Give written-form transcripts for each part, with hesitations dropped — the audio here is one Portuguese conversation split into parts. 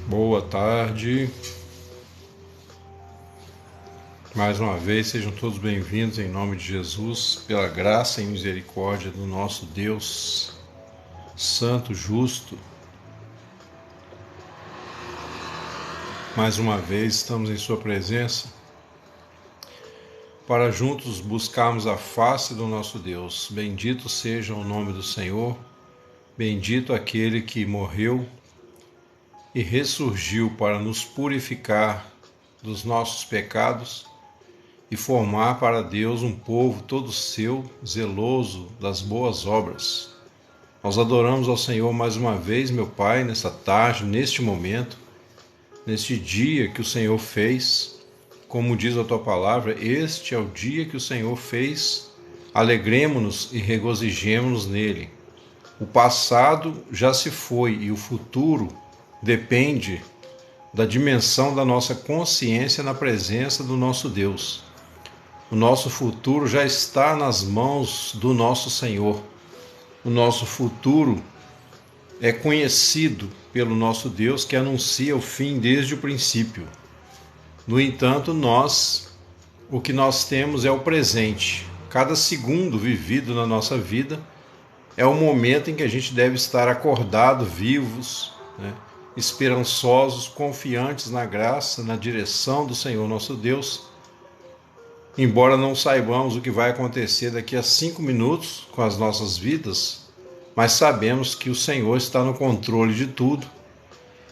Boa tarde. Mais uma vez, sejam todos bem-vindos em nome de Jesus, pela graça e misericórdia do nosso Deus Santo, Justo. Mais uma vez, estamos em sua presença para juntos buscarmos a face do nosso Deus. Bendito seja o nome do Senhor, bendito aquele que morreu e ressurgiu para nos purificar dos nossos pecados e formar para Deus um povo todo seu, zeloso das boas obras. Nós adoramos ao Senhor mais uma vez, meu Pai, nesta tarde, neste momento, neste dia que o Senhor fez. Como diz a Tua palavra, este é o dia que o Senhor fez, alegremo-nos e regozijemo-nos nele. O passado já se foi e o futuro depende da dimensão da nossa consciência na presença do nosso Deus. O nosso futuro já está nas mãos do nosso Senhor. O nosso futuro é conhecido pelo nosso Deus, que anuncia o fim desde o princípio. No entanto, o que nós temos é o presente. Cada segundo vivido na nossa vida é o momento em que a gente deve estar acordado, vivos, esperançosos, confiantes na graça, na direção do Senhor nosso Deus. Embora não saibamos o que vai acontecer daqui a 5 minutos com as nossas vidas, mas sabemos que o Senhor está no controle de tudo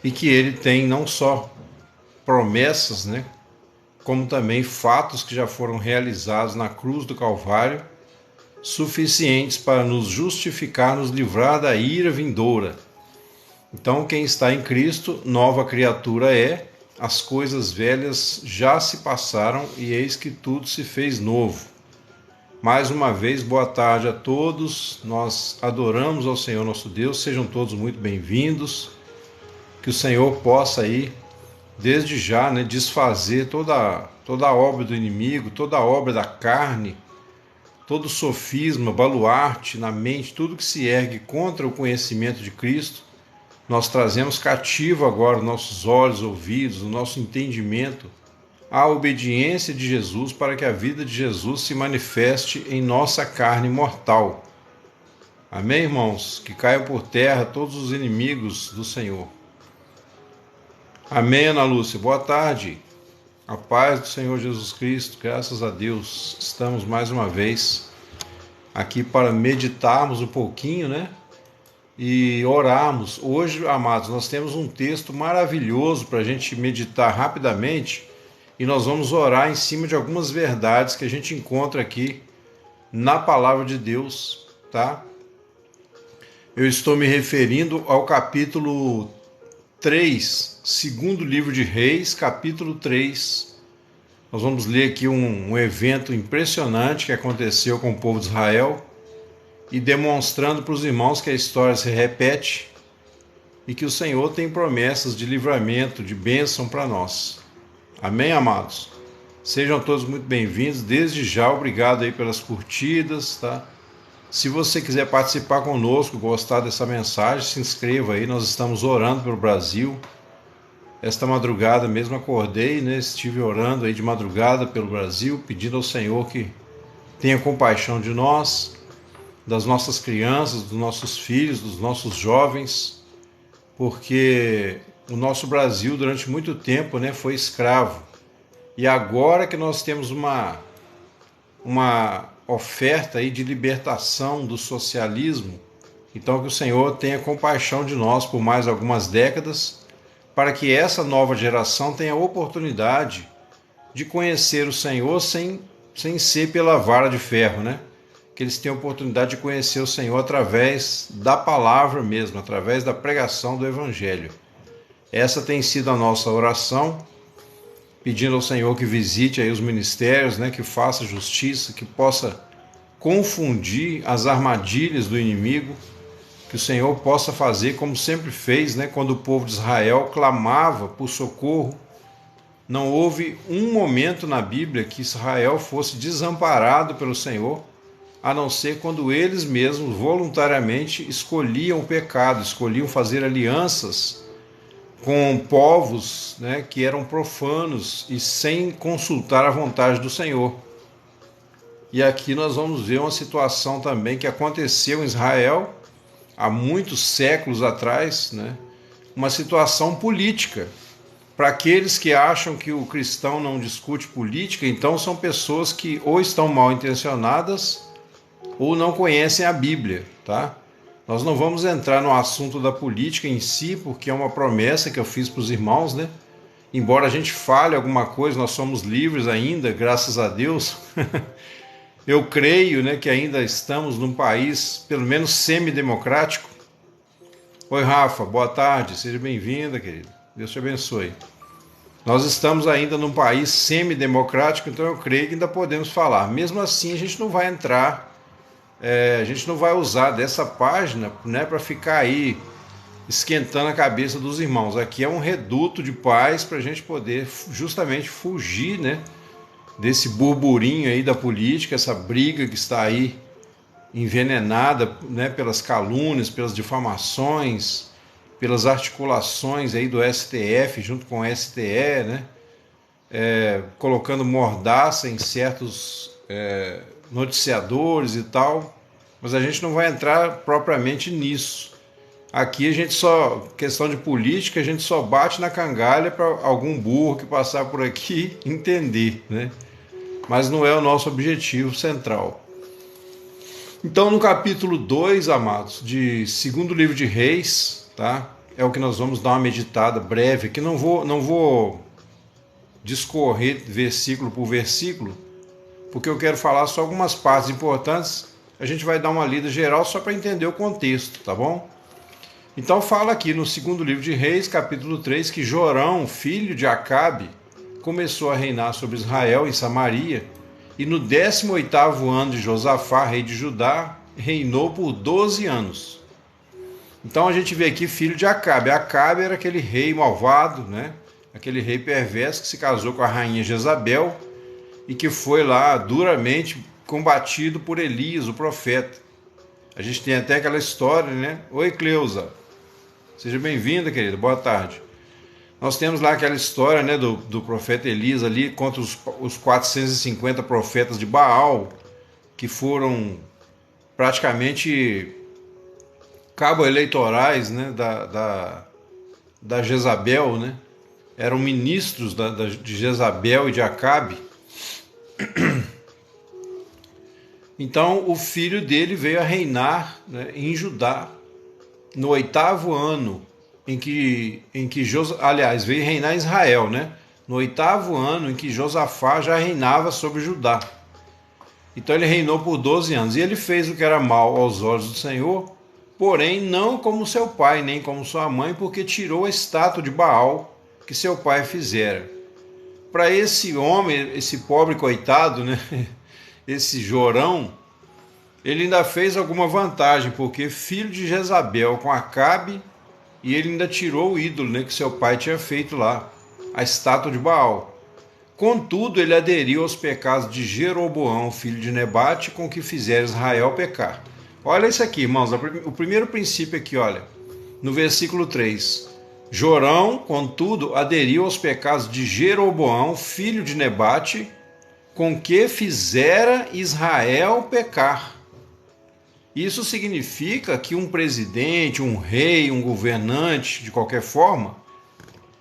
e que Ele tem não só promessas, como também fatos que já foram realizados na cruz do Calvário, suficientes para nos justificar, nos livrar da ira vindoura. Então, quem está em Cristo, nova criatura é, as coisas velhas já se passaram e eis que tudo se fez novo. Mais uma vez, boa tarde a todos, nós adoramos ao Senhor nosso Deus, sejam todos muito bem-vindos, que o Senhor possa aí, desde já, desfazer toda a obra do inimigo, toda a obra da carne, todo sofisma, baluarte na mente, tudo que se ergue contra o conhecimento de Cristo. Nós trazemos cativo agora os nossos olhos, ouvidos, o nosso entendimento à obediência de Jesus, para que a vida de Jesus se manifeste em nossa carne mortal. Amém, irmãos? Que caiam por terra todos os inimigos do Senhor. Amém, Ana Lúcia? Boa tarde. A paz do Senhor Jesus Cristo, graças a Deus. Estamos mais uma vez aqui para meditarmos um pouquinho, e orarmos. Hoje, amados, nós temos um texto maravilhoso para a gente meditar rapidamente e nós vamos orar em cima de algumas verdades que a gente encontra aqui na palavra de Deus, tá? Eu estou me referindo ao capítulo 3, segundo livro de Reis, capítulo 3. Nós vamos ler aqui um evento impressionante que aconteceu com o povo de Israel, e demonstrando para os irmãos que a história se repete e que o Senhor tem promessas de livramento, de bênção para nós. Amém, amados? Sejam todos muito bem-vindos. Desde já, obrigado aí pelas curtidas, tá? Se você quiser participar conosco, gostar dessa mensagem, se inscreva aí. Nós estamos orando pelo Brasil. Esta madrugada mesmo acordei, estive orando aí de madrugada pelo Brasil, pedindo ao Senhor que tenha compaixão de nós, das nossas crianças, dos nossos filhos, dos nossos jovens, porque o nosso Brasil durante muito tempo foi escravo. E agora que nós temos uma oferta aí de libertação do socialismo, então que o Senhor tenha compaixão de nós por mais algumas décadas, para que essa nova geração tenha a oportunidade de conhecer o Senhor sem ser pela vara de ferro, que eles tenham a oportunidade de conhecer o Senhor através da palavra mesmo, através da pregação do Evangelho. Essa tem sido a nossa oração, pedindo ao Senhor que visite aí os ministérios, que faça justiça, que possa confundir as armadilhas do inimigo, que o Senhor possa fazer como sempre fez, quando o povo de Israel clamava por socorro, Não houve um momento na Bíblia que Israel fosse desamparado pelo Senhor, a não ser quando eles mesmos voluntariamente escolhiam o pecado, escolhiam fazer alianças com povos, né, que eram profanos e sem consultar a vontade do Senhor. E aqui nós vamos ver uma situação também que aconteceu em Israel há muitos séculos atrás, né, uma situação política. Para aqueles que acham que o cristão não discute política, então são pessoas que ou estão mal intencionadas ou não conhecem a Bíblia, tá? Nós não vamos entrar no assunto da política em si, porque é uma promessa que eu fiz para os irmãos, né? Embora a gente fale alguma coisa, nós somos livres ainda, graças a Deus. Eu creio, né, que ainda estamos num país, pelo menos semidemocrático. Oi, Rafa, boa tarde, seja bem-vinda, querido. Deus te abençoe. Nós estamos ainda num país semidemocrático, então eu creio que ainda podemos falar. Mesmo assim, a gente não vai entrar, a gente não vai usar dessa página, né, para ficar aí esquentando a cabeça dos irmãos. Aqui é um reduto de paz para a gente poder justamente fugir, né, desse burburinho aí da política, essa briga que está aí envenenada, né, pelas calúnias, pelas difamações, pelas articulações aí do STF junto com o STE, né, colocando mordaça em certos noticiadores e tal, mas a gente não vai entrar propriamente nisso. Aqui a gente só, questão de política, a gente só bate na cangalha para algum burro que passar por aqui entender, né? Mas não é o nosso objetivo central. Então, no capítulo 2, amados, de segundo livro de Reis, tá? É o que nós vamos dar uma meditada breve, que não vou discorrer versículo por versículo, porque eu quero falar só algumas partes importantes. A gente vai dar uma lida geral só para entender o contexto, tá bom? Então fala aqui no segundo livro de Reis, capítulo 3, que Jorão, filho de Acabe, começou a reinar sobre Israel em Samaria, e no 18º ano de Josafá, rei de Judá, reinou por 12 anos. Então a gente vê aqui filho de Acabe. Acabe era aquele rei malvado, né? Aquele rei perverso que se casou com a rainha Jezabel e que foi lá duramente combatido por Elias, o profeta. A gente tem até aquela história, né? Oi, Cleusa. Seja bem-vinda, querida. Boa tarde. Nós temos lá aquela história, né, do profeta Elias ali contra os 450 profetas de Baal, que foram praticamente cabos eleitorais, né, da Jezabel, né? Eram ministros de Jezabel e de Acabe. Então o filho dele veio a reinar, né, em Judá no 8º ano aliás, veio reinar em Israel, né? No 8º ano em que Josafá já reinava sobre Judá. Então ele reinou por 12 anos. E ele fez o que era mal aos olhos do Senhor, porém não como seu pai, nem como sua mãe, porque tirou a estátua de Baal que seu pai fizera. Para esse homem, esse pobre coitado, né? Esse Jorão, ele ainda fez alguma vantagem, porque filho de Jezabel com Acabe, e ele ainda tirou o ídolo, né, que seu pai tinha feito lá, a estátua de Baal. Contudo, ele aderiu aos pecados de Jeroboão, filho de Nebate, com que fizera Israel pecar. Olha isso aqui, irmãos, o primeiro princípio aqui, olha, no versículo 3. Jorão, contudo, aderiu aos pecados de Jeroboão, filho de Nebate, com que fizera Israel pecar. Isso significa que um presidente, um rei, um governante, de qualquer forma,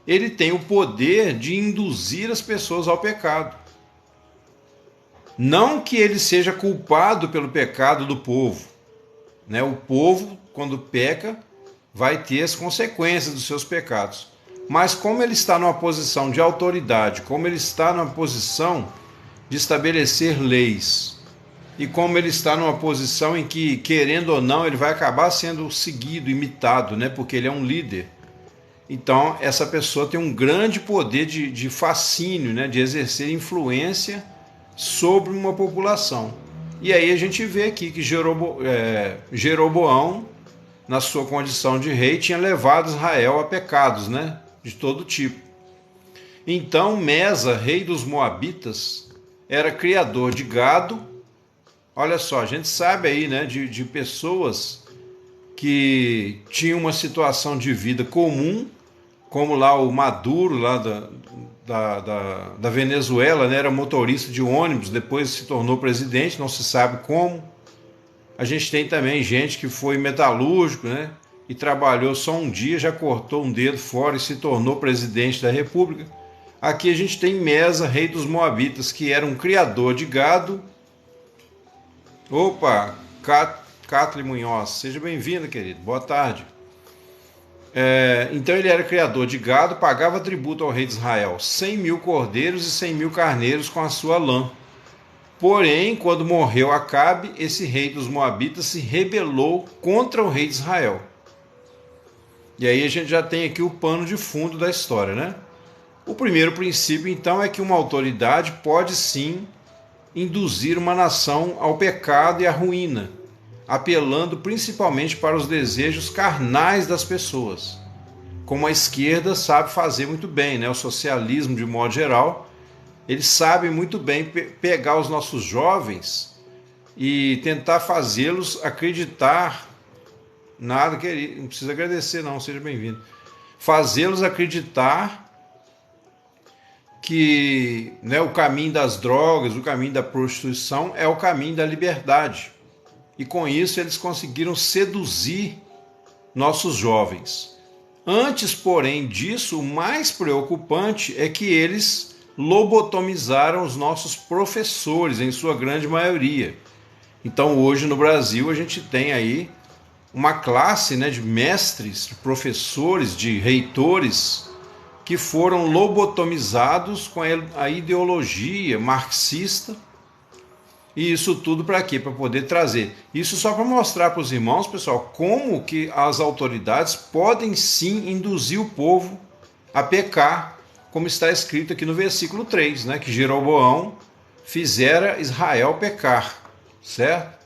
ele tem o poder de induzir as pessoas ao pecado. Não que ele seja culpado pelo pecado do povo, né? O povo, quando peca, vai ter as consequências dos seus pecados. Mas como ele está numa posição de autoridade, como ele está numa posição de estabelecer leis, e como ele está numa posição em que, querendo ou não, ele vai acabar sendo seguido, imitado, né? Porque ele é um líder. Então, essa pessoa tem um grande poder de fascínio, né? De exercer influência sobre uma população. E aí a gente vê aqui que Jeroboão, na sua condição de rei, tinha levado Israel a pecados, né? De todo tipo. Então Mesa, rei dos Moabitas, era criador de gado. Olha só, a gente sabe aí, né, de pessoas que tinham uma situação de vida comum, como lá o Maduro, lá da Venezuela, né, era motorista de ônibus, depois se tornou presidente, não se sabe como. A gente tem também gente que foi metalúrgico, né, e trabalhou só um dia, já cortou um dedo fora e se tornou presidente da República. Aqui a gente tem Mesa, rei dos Moabitas, que era um criador de gado. Opa, Kathleen Munhoz, seja bem-vindo, querido, boa tarde. Então ele era criador de gado, pagava tributo ao rei de Israel, 100 mil cordeiros e 100 mil carneiros com a sua lã. Porém, quando morreu Acabe, esse rei dos Moabitas se rebelou contra o rei de Israel. E aí a gente já tem aqui o pano de fundo da história, né? O primeiro princípio, então, é que uma autoridade pode sim induzir uma nação ao pecado e à ruína, apelando principalmente para os desejos carnais das pessoas, como a esquerda sabe fazer muito bem, né? O socialismo, de modo geral, eles sabem muito bem pegar os nossos jovens e tentar fazê-los acreditar, nada, querido, não precisa agradecer não, seja bem-vindo, fazê-los acreditar que, né, o caminho das drogas, o caminho da prostituição é o caminho da liberdade. E com isso eles conseguiram seduzir nossos jovens. Antes, porém, disso, o mais preocupante é que eles lobotomizaram os nossos professores, em sua grande maioria. Então hoje no Brasil a gente tem aí uma classe, né, de mestres, de professores, de reitores, que foram lobotomizados com a ideologia marxista. E isso tudo para quê? Para poder trazer. Isso só para mostrar para os irmãos, pessoal, como que as autoridades podem sim induzir o povo a pecar, como está escrito aqui no versículo 3, né? Que Jeroboão fizera Israel pecar, certo?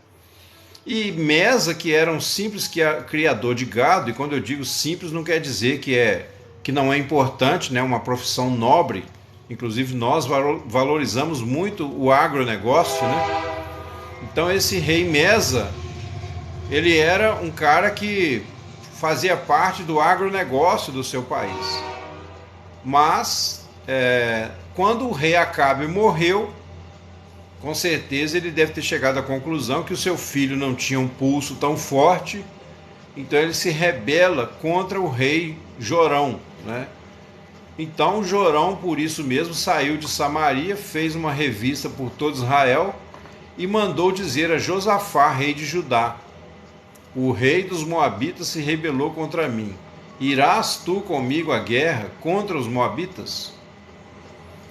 E Mesa, que era um simples criador de gado, e quando eu digo simples não quer dizer que não é importante, né? Uma profissão nobre. Inclusive nós valorizamos muito o agronegócio, né? Então esse rei Mesa, ele era um cara que fazia parte do agronegócio do seu país. Mas quando o rei Acabe morreu, com certeza ele deve ter chegado à conclusão que o seu filho não tinha um pulso tão forte, então ele se rebela contra o rei Jorão, né? Então Jorão, por isso mesmo, saiu de Samaria, fez uma revista por todo Israel e mandou dizer a Josafá, rei de Judá: o rei dos Moabitas se rebelou contra mim. Irás tu comigo à guerra contra os Moabitas?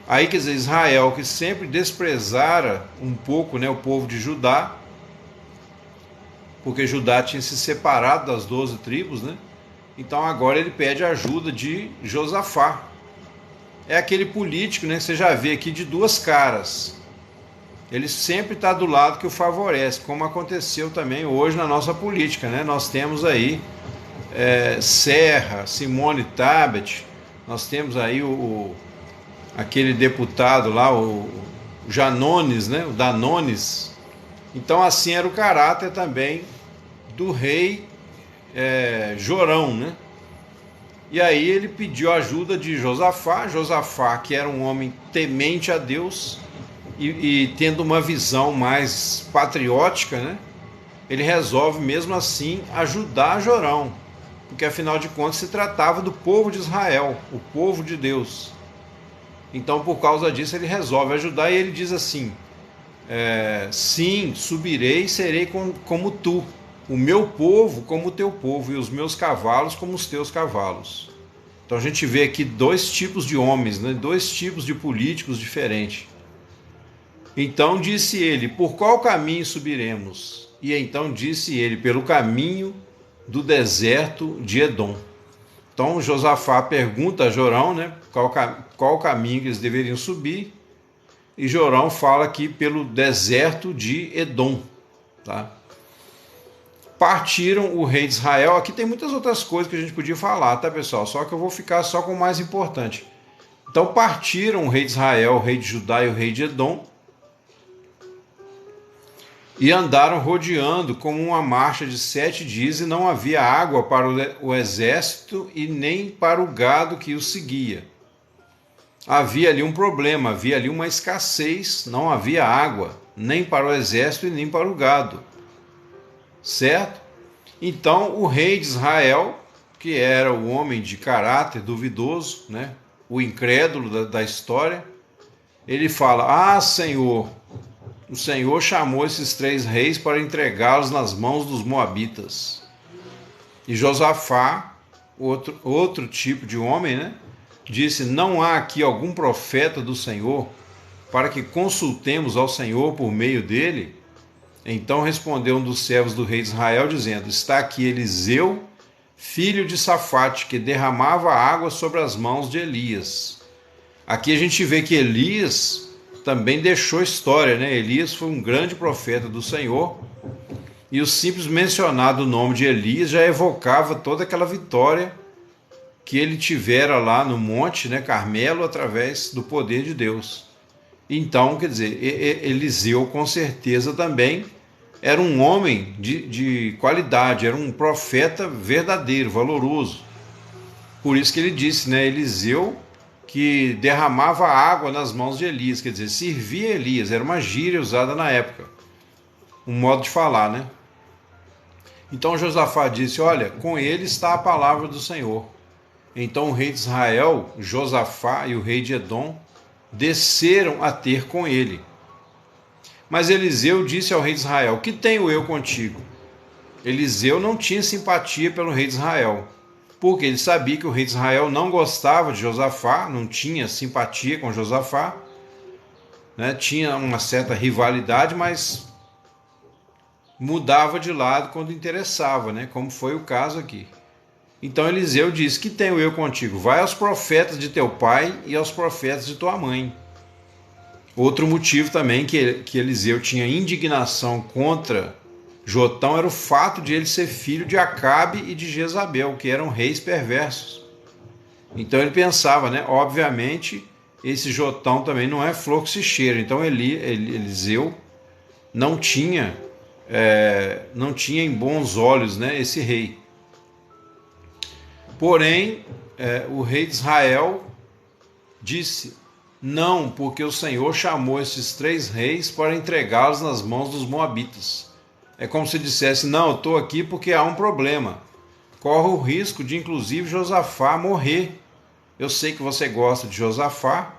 Aí, quer dizer, Israel, que sempre desprezara um pouco, né, o povo de Judá, porque Judá tinha se separado das 12 tribos, né? Então agora ele pede ajuda de Josafá. É aquele político, né, que você já vê aqui de duas caras. Ele sempre está do lado que o favorece, como aconteceu também hoje na nossa política, né? Nós temos aí Serra, Simone Tebet, nós temos aí aquele deputado lá, o Janones, né? O Danones. Então assim era o caráter também do rei Jorão, né? E aí ele pediu ajuda de Josafá, que era um homem temente a Deus e tendo uma visão mais patriótica, né? Ele resolve mesmo assim ajudar Jorão, porque afinal de contas se tratava do povo de Israel, o povo de Deus. Então por causa disso ele resolve ajudar e ele diz assim: sim, subirei e serei como tu, o meu povo como o teu povo, e os meus cavalos como os teus cavalos. Então a gente vê aqui dois tipos de homens, né? Dois tipos de políticos diferentes. Então disse ele: por qual caminho subiremos? E então disse ele: pelo caminho do deserto de Edom. Então Josafá pergunta a Jorão, né, qual caminho que eles deveriam subir, e Jorão fala aqui pelo deserto de Edom, tá? Partiram o rei de Israel. Aqui tem muitas outras coisas que a gente podia falar, tá, pessoal? Só que eu vou ficar só com o mais importante. Então partiram o rei de Israel, o rei de Judá e o rei de Edom, e andaram rodeando como uma marcha de 7 dias, e não havia água para o exército e nem para o gado que os seguia. Havia ali um problema, havia ali uma escassez, não havia água, nem para o exército e nem para o gado. Certo? Então o rei de Israel, que era o homem de caráter duvidoso, né? O incrédulo da história, ele fala: Ah, Senhor, o Senhor chamou esses 3 reis para entregá-los nas mãos dos moabitas. E Josafá, outro tipo de homem, né? Disse: Não há aqui algum profeta do Senhor para que consultemos ao Senhor por meio dele? Então respondeu um dos servos do rei de Israel, dizendo: Está aqui Eliseu, filho de Safate, que derramava água sobre as mãos de Elias. Aqui a gente vê que Elias também deixou história, né? Elias foi um grande profeta do Senhor, e o simples mencionado nome de Elias já evocava toda aquela vitória que ele tivera lá no monte, né, Carmelo, através do poder de Deus. Então, quer dizer, Eliseu com certeza também era um homem de qualidade, era um profeta verdadeiro, valoroso. Por isso que ele disse, né, Eliseu, que derramava água nas mãos de Elias, quer dizer, servia Elias, era uma gíria usada na época, um modo de falar, né? Então Josafá disse: Olha, com ele está a palavra do Senhor. Então o rei de Israel, Josafá, e o rei de Edom desceram a ter com ele. Mas Eliseu disse ao rei de Israel: Que tenho eu contigo? Eliseu não tinha simpatia pelo rei de Israel, porque ele sabia que o rei de Israel não gostava de Josafá, não tinha simpatia com Josafá, né? Tinha uma certa rivalidade, mas mudava de lado quando interessava, né? Como foi o caso aqui. Então Eliseu disse: Que tenho eu contigo? Vai aos profetas de teu pai e aos profetas de tua mãe. Outro motivo também que Eliseu tinha indignação contra Jotão era o fato de ele ser filho de Acabe e de Jezabel, que eram reis perversos. Então ele pensava, né? Obviamente, esse Jotão também não é flor que se cheira. Então Eliseu não tinha em bons olhos, né, esse rei. Porém, o rei de Israel disse: Não, porque o Senhor chamou esses 3 reis para entregá-los nas mãos dos moabitas. É como se dissesse: Não, eu estou aqui porque há um problema. Corre o risco de, inclusive, Josafá morrer. Eu sei que você gosta de Josafá.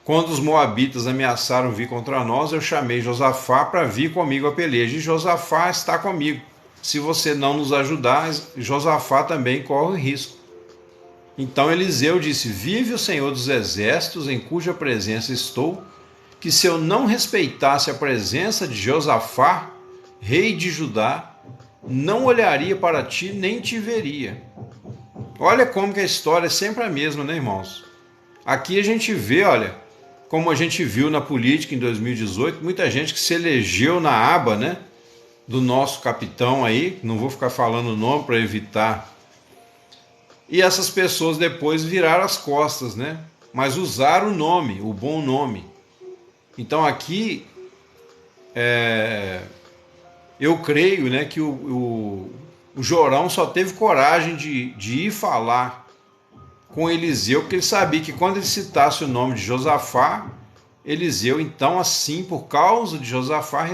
Quando os moabitas ameaçaram vir contra nós, eu chamei Josafá para vir comigo a peleja. E Josafá está comigo. Se você não nos ajudar, Josafá também corre o risco. Então Eliseu disse: Vive o Senhor dos exércitos, em cuja presença estou, que se eu não respeitasse a presença de Josafá, rei de Judá, não olharia para ti nem te veria. Olha como que a história é sempre a mesma, né, irmãos? Aqui a gente vê, olha, como a gente viu na política em 2018, muita gente que se elegeu na aba, né, do nosso capitão aí, não vou ficar falando o nome para evitar. E essas pessoas depois viraram as costas, né? Mas usaram o nome, o bom nome. Então aqui, eu creio, né, que o Jorão só teve coragem de ir falar com Eliseu, porque ele sabia que quando ele citasse o nome de Josafá, Eliseu, então, assim, por causa de Josafá,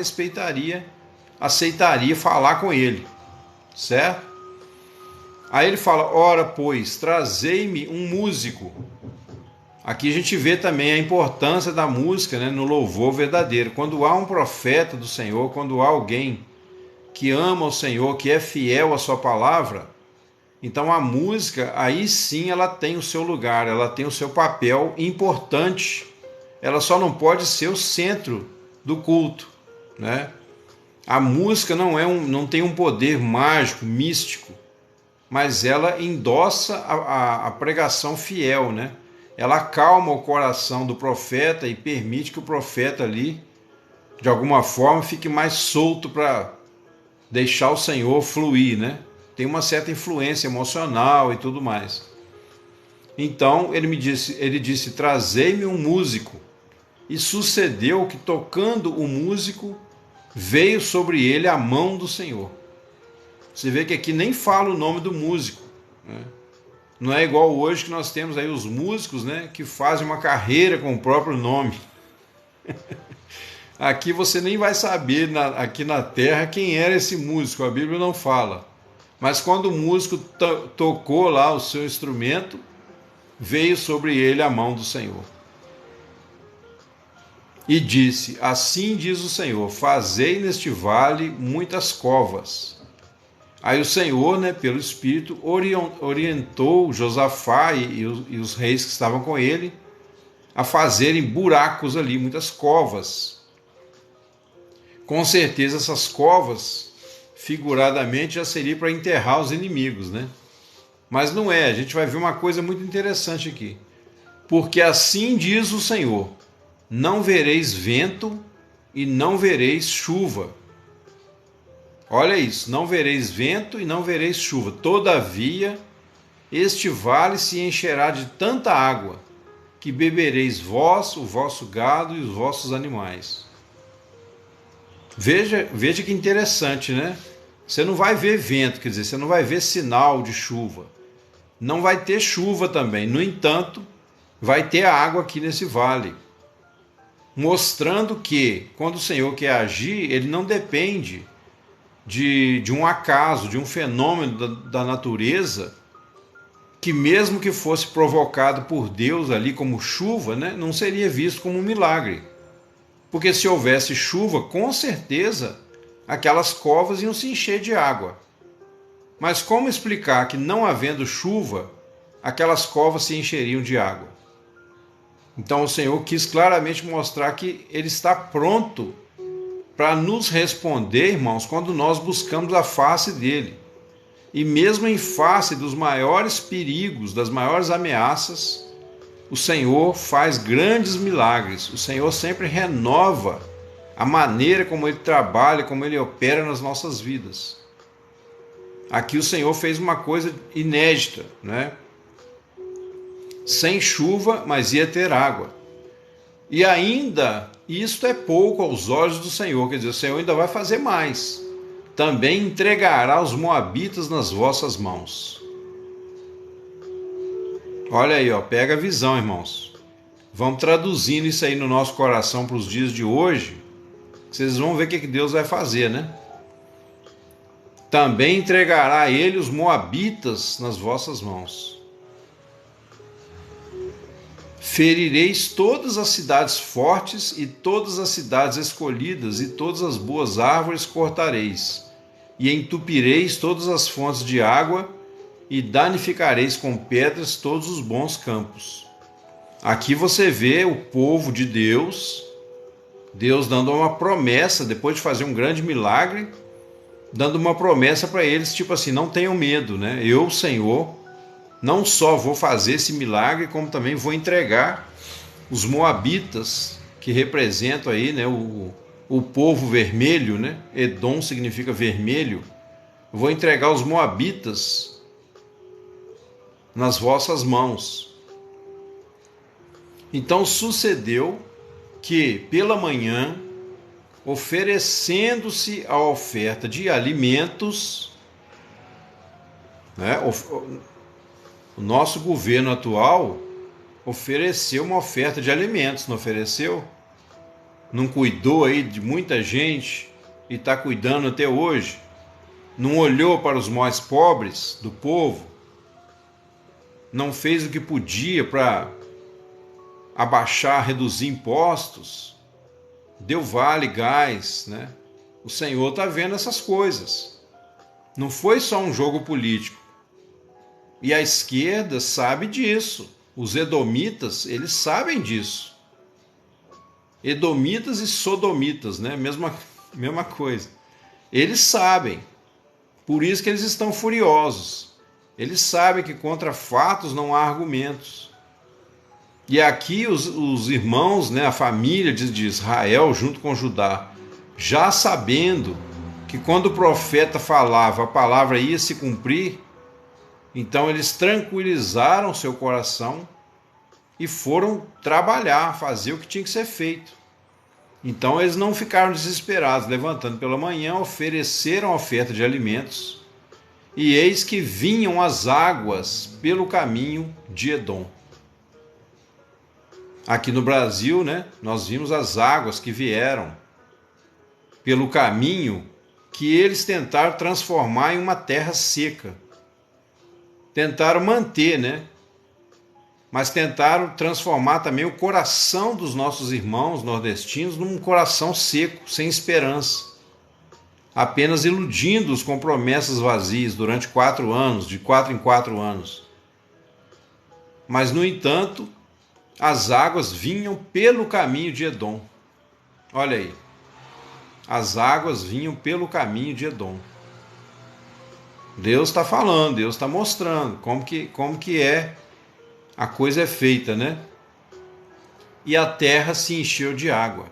aceitaria falar com ele, certo? Aí ele fala: Ora, pois, trazei-me um músico. Aqui a gente vê também a importância da música, né, no louvor verdadeiro. Quando há um profeta do Senhor, quando há alguém que ama o Senhor, que é fiel à sua palavra, então a música, aí sim ela tem o seu lugar, ela tem o seu papel importante. Ela só não pode ser o centro do culto, né? A música não tem um poder mágico, místico, mas ela endossa a pregação fiel, né? Ela acalma o coração do profeta e permite que o profeta ali, de alguma forma, fique mais solto para deixar o Senhor fluir, né? Tem uma certa influência emocional e tudo mais. Então ele disse: trazei-me um músico. E sucedeu que, tocando o músico, veio sobre ele a mão do Senhor. Você vê que aqui nem fala o nome do músico, né? Não é igual hoje que nós temos aí os músicos, né, que fazem uma carreira com o próprio nome. Aqui você nem vai saber, aqui na terra, quem era esse músico, a Bíblia não fala. Mas quando o músico tocou lá o seu instrumento, veio sobre ele a mão do Senhor. E disse: assim diz o Senhor, fazei neste vale muitas covas. Aí o Senhor, né, pelo Espírito, orientou Josafá e os reis que estavam com ele a fazerem buracos ali, muitas covas. Com certeza essas covas, figuradamente, já seria para enterrar os inimigos, né? Mas não é, a gente vai ver uma coisa muito interessante aqui. Porque assim diz o Senhor: não vereis vento e não vereis chuva. Olha isso, não vereis vento e não vereis chuva. Todavia, este vale se encherá de tanta água, que bebereis vós, o vosso gado e os vossos animais. Veja que interessante, né? Você não vai ver vento, quer dizer, você não vai ver sinal de chuva. Não vai ter chuva também. No entanto, vai ter água aqui nesse vale, mostrando que, quando o Senhor quer agir, ele não depende de um acaso, de um fenômeno da natureza, que mesmo que fosse provocado por Deus ali como chuva, né, não seria visto como um milagre. Porque se houvesse chuva, com certeza aquelas covas iam se encher de água. Mas como explicar que, não havendo chuva, aquelas covas se encheriam de água? Então o Senhor quis claramente mostrar que Ele está pronto para nos responder, irmãos, quando nós buscamos a face dEle. E mesmo em face dos maiores perigos, das maiores ameaças, o Senhor faz grandes milagres. O Senhor sempre renova a maneira como Ele trabalha, como Ele opera nas nossas vidas. Aqui o Senhor fez uma coisa inédita, né? Sem chuva, mas ia ter água. E ainda, isto é pouco aos olhos do Senhor, quer dizer, o Senhor ainda vai fazer mais. Também entregará os moabitas nas vossas mãos. Olha aí, ó, pega a visão, irmãos. Vamos traduzindo isso aí no nosso coração para os dias de hoje, vocês vão ver o que Deus vai fazer, né? Também entregará ele os moabitas nas vossas mãos. Ferireis todas as cidades fortes e todas as cidades escolhidas, e todas as boas árvores cortareis, e entupireis todas as fontes de água, e danificareis com pedras todos os bons campos. Aqui você vê o povo de Deus, Deus dando uma promessa, depois de fazer um grande milagre, dando uma promessa para eles, tipo assim, não tenham medo, né? Eu, Senhor, não só vou fazer esse milagre, como também vou entregar os moabitas, que representam aí, né, o povo vermelho, né? Edom significa vermelho. Eu vou entregar os moabitas nas vossas mãos. Então sucedeu que, pela manhã, oferecendo-se a oferta de alimentos, né? O nosso governo atual ofereceu uma oferta de alimentos, não ofereceu? Não cuidou aí de muita gente e está cuidando até hoje? Não olhou para os mais pobres do povo? Não fez o que podia para abaixar, reduzir impostos? Deu vale, gás, né? O Senhor está vendo essas coisas. Não foi só um jogo político. E a esquerda sabe disso. Os edomitas, eles sabem disso. Edomitas e sodomitas, né? Mesma coisa. Eles sabem. Por isso que eles estão furiosos. Eles sabem que contra fatos não há argumentos. E aqui os irmãos, né, a família de Israel, junto com Judá, já sabendo que quando o profeta falava, a palavra ia se cumprir, Então eles tranquilizaram seu coração e foram trabalhar, fazer o que tinha que ser feito. Então eles não ficaram desesperados, levantando pela manhã, ofereceram oferta de alimentos, e eis que vinham as águas pelo caminho de Edom. Aqui no Brasil, né, nós vimos as águas que vieram pelo caminho que eles tentaram transformar em uma terra seca. Tentaram manter, né? Mas tentaram transformar também o coração dos nossos irmãos nordestinos num coração seco, sem esperança, apenas iludindo-os com promessas vazias durante 4 anos, de 4 em 4 anos. Mas, no entanto, as águas vinham pelo caminho de Edom. Olha aí, as águas vinham pelo caminho de Edom. Deus está falando, Deus está mostrando como que a coisa é feita, né? E a terra se encheu de água.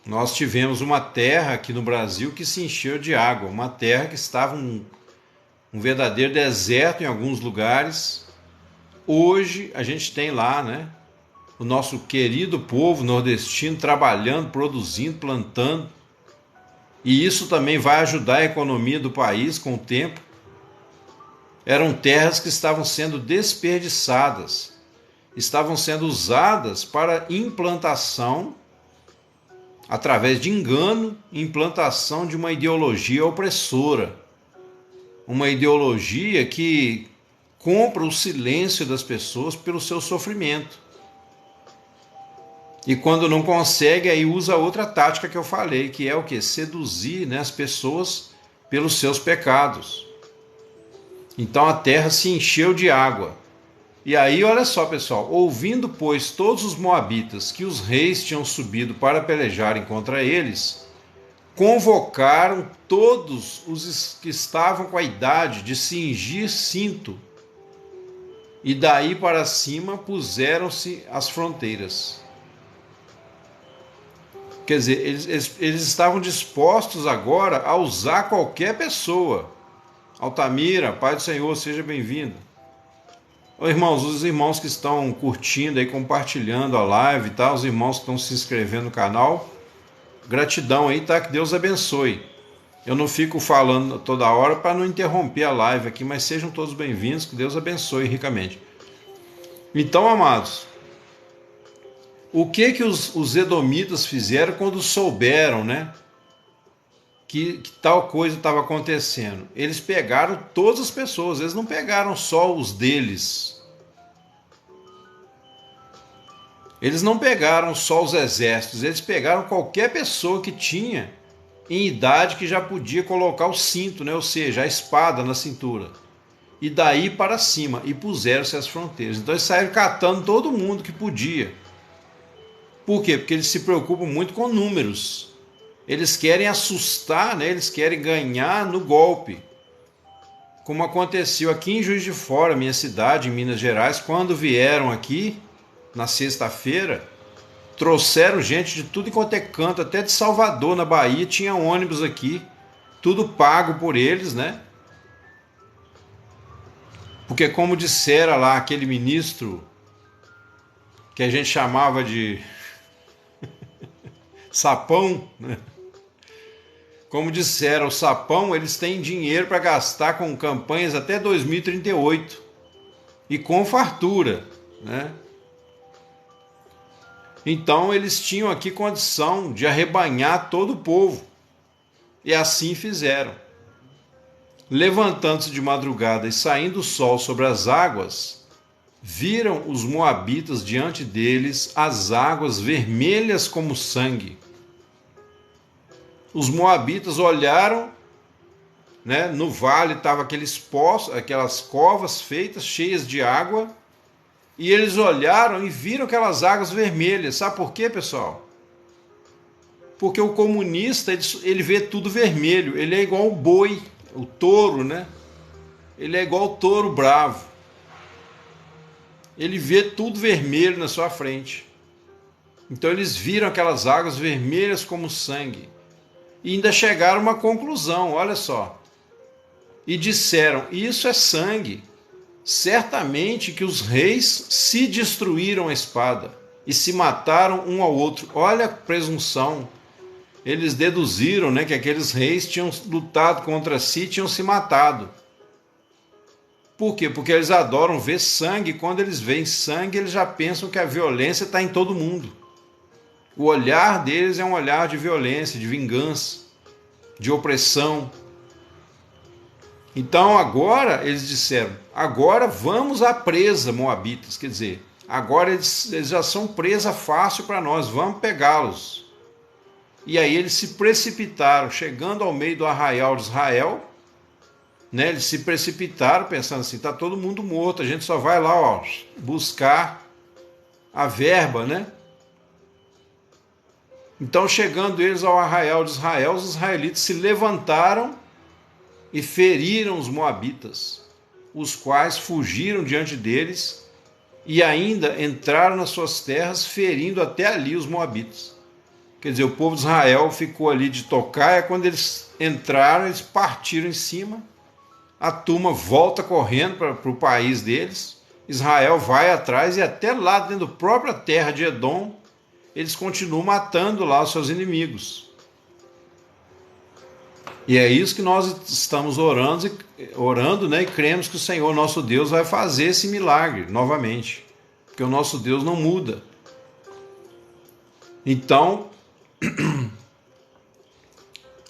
Nós tivemos uma terra aqui no Brasil que se encheu de água, uma terra que estava um verdadeiro deserto em alguns lugares. Hoje a gente tem lá, né, o nosso querido povo nordestino trabalhando, produzindo, plantando. E isso também vai ajudar a economia do país com o tempo. Eram terras que estavam sendo desperdiçadas, estavam sendo usadas para implantação, através de engano, implantação de uma ideologia opressora, uma ideologia que compra o silêncio das pessoas pelo seu sofrimento. E quando não consegue, aí usa outra tática que eu falei, que é o quê? Seduzir, né, as pessoas pelos seus pecados. Então a terra se encheu de água. E aí, olha só, pessoal, ouvindo, pois, todos os moabitas que os reis tinham subido para pelejarem contra eles, convocaram todos os que estavam com a idade de cingir cinto, e daí para cima puseram-se as fronteiras. Quer dizer, eles estavam dispostos agora a usar qualquer pessoa. Altamira, Pai do Senhor, seja bem-vindo. Ô, irmãos, os irmãos que estão curtindo aí, compartilhando a live, tá? Os irmãos que estão se inscrevendo no canal, gratidão aí, tá? Que Deus abençoe. Eu não fico falando toda hora para não interromper a live aqui, mas sejam todos bem-vindos, que Deus abençoe ricamente. Então, amados, o que os edomitas fizeram quando souberam, né, que tal coisa estava acontecendo? Eles pegaram todas as pessoas, eles não pegaram só os deles. Eles não pegaram só os exércitos, eles pegaram qualquer pessoa que tinha em idade que já podia colocar o cinto, né, ou seja, a espada na cintura. E daí para cima, e puseram-se as fronteiras. Então eles saíram catando todo mundo que podia. Por quê? Porque eles se preocupam muito com números. Eles querem assustar, né? Eles querem ganhar no golpe. Como aconteceu aqui em Juiz de Fora, minha cidade, em Minas Gerais, quando vieram aqui, na sexta-feira, trouxeram gente de tudo quanto é canto, até de Salvador, na Bahia, tinha ônibus aqui, tudo pago por eles, né? Porque como dissera lá aquele ministro, que a gente chamava de sapão, né? Como disseram, o sapão, eles têm dinheiro para gastar com campanhas até 2038 e com fartura, né? Então eles tinham aqui condição de arrebanhar todo o povo, e assim fizeram. Levantando-se de madrugada e saindo o sol sobre as águas, viram os moabitas diante deles as águas vermelhas como sangue. Os moabitas olharam, né, no vale estavam aqueles poços, aquelas covas feitas, cheias de água, e eles olharam e viram aquelas águas vermelhas. Sabe por quê, pessoal? Porque o comunista, ele vê tudo vermelho, ele é igual o boi, o touro, né? Ele é igual o touro bravo. Ele vê tudo vermelho na sua frente. Então eles viram aquelas águas vermelhas como sangue. E ainda chegaram a uma conclusão, olha só. e disseram: isso é sangue. Certamente que os reis se destruíram a espada e se mataram um ao outro. Olha a presunção. Eles deduziram, né, que aqueles reis tinham lutado contra si, tinham se matado. Por quê? Porque eles adoram ver sangue. Quando eles veem sangue, eles já pensam que a violência está em todo mundo. O olhar deles é um olhar de violência, de vingança, de opressão. Então agora eles disseram: agora vamos à presa, moabitas. Quer dizer, agora eles já são presa fácil para nós, vamos pegá-los. E aí eles se precipitaram, chegando ao meio do arraial de Israel, né? Eles se precipitaram pensando assim: está todo mundo morto, a gente só vai lá, ó, buscar a verba, né? Então, chegando eles ao arraial de Israel, os israelitas se levantaram e feriram os moabitas, os quais fugiram diante deles e ainda entraram nas suas terras, ferindo até ali os moabitas. Quer dizer, o povo de Israel ficou ali de tocaia. Quando eles entraram, eles partiram em cima, a turma volta correndo para o país deles, Israel vai atrás e até lá dentro da própria terra de Edom, eles continuam matando lá os seus inimigos. E é isso que nós estamos orando, né, e cremos que o Senhor, nosso Deus, vai fazer esse milagre novamente, porque o nosso Deus não muda. Então,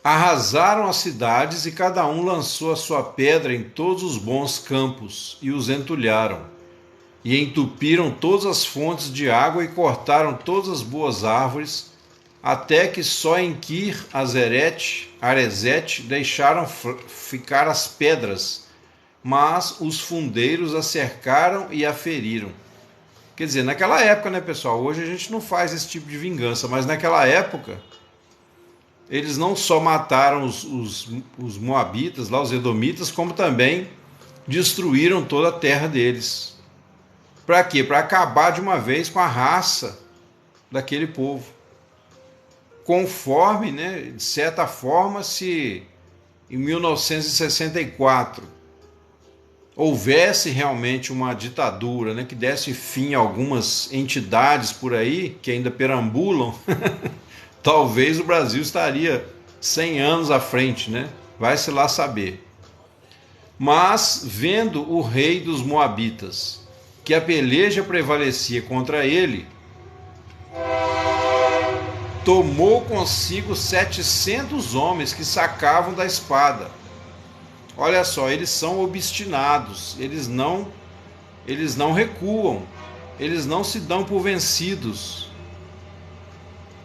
arrasaram as cidades e cada um lançou a sua pedra em todos os bons campos e os entulharam. E entupiram todas as fontes de água e cortaram todas as boas árvores, até que só em Kir Arezete deixaram ficar as pedras, mas os fundeiros a cercaram e a feriram. Quer dizer, naquela época, né, pessoal? Hoje a gente não faz esse tipo de vingança, mas naquela época eles não só mataram os moabitas, lá, os edomitas, como também destruíram toda a terra deles. Para quê? Para acabar de uma vez com a raça daquele povo. Conforme, né, de certa forma, se em 1964 houvesse realmente uma ditadura, né, que desse fim a algumas entidades por aí que ainda perambulam, talvez o Brasil estaria 100 anos à frente, né? Vai-se lá saber. Mas, vendo o rei dos Moabitas que a peleja prevalecia contra ele, tomou consigo 700 homens que sacavam da espada. Olha só, eles são obstinados, eles não recuam, eles não se dão por vencidos.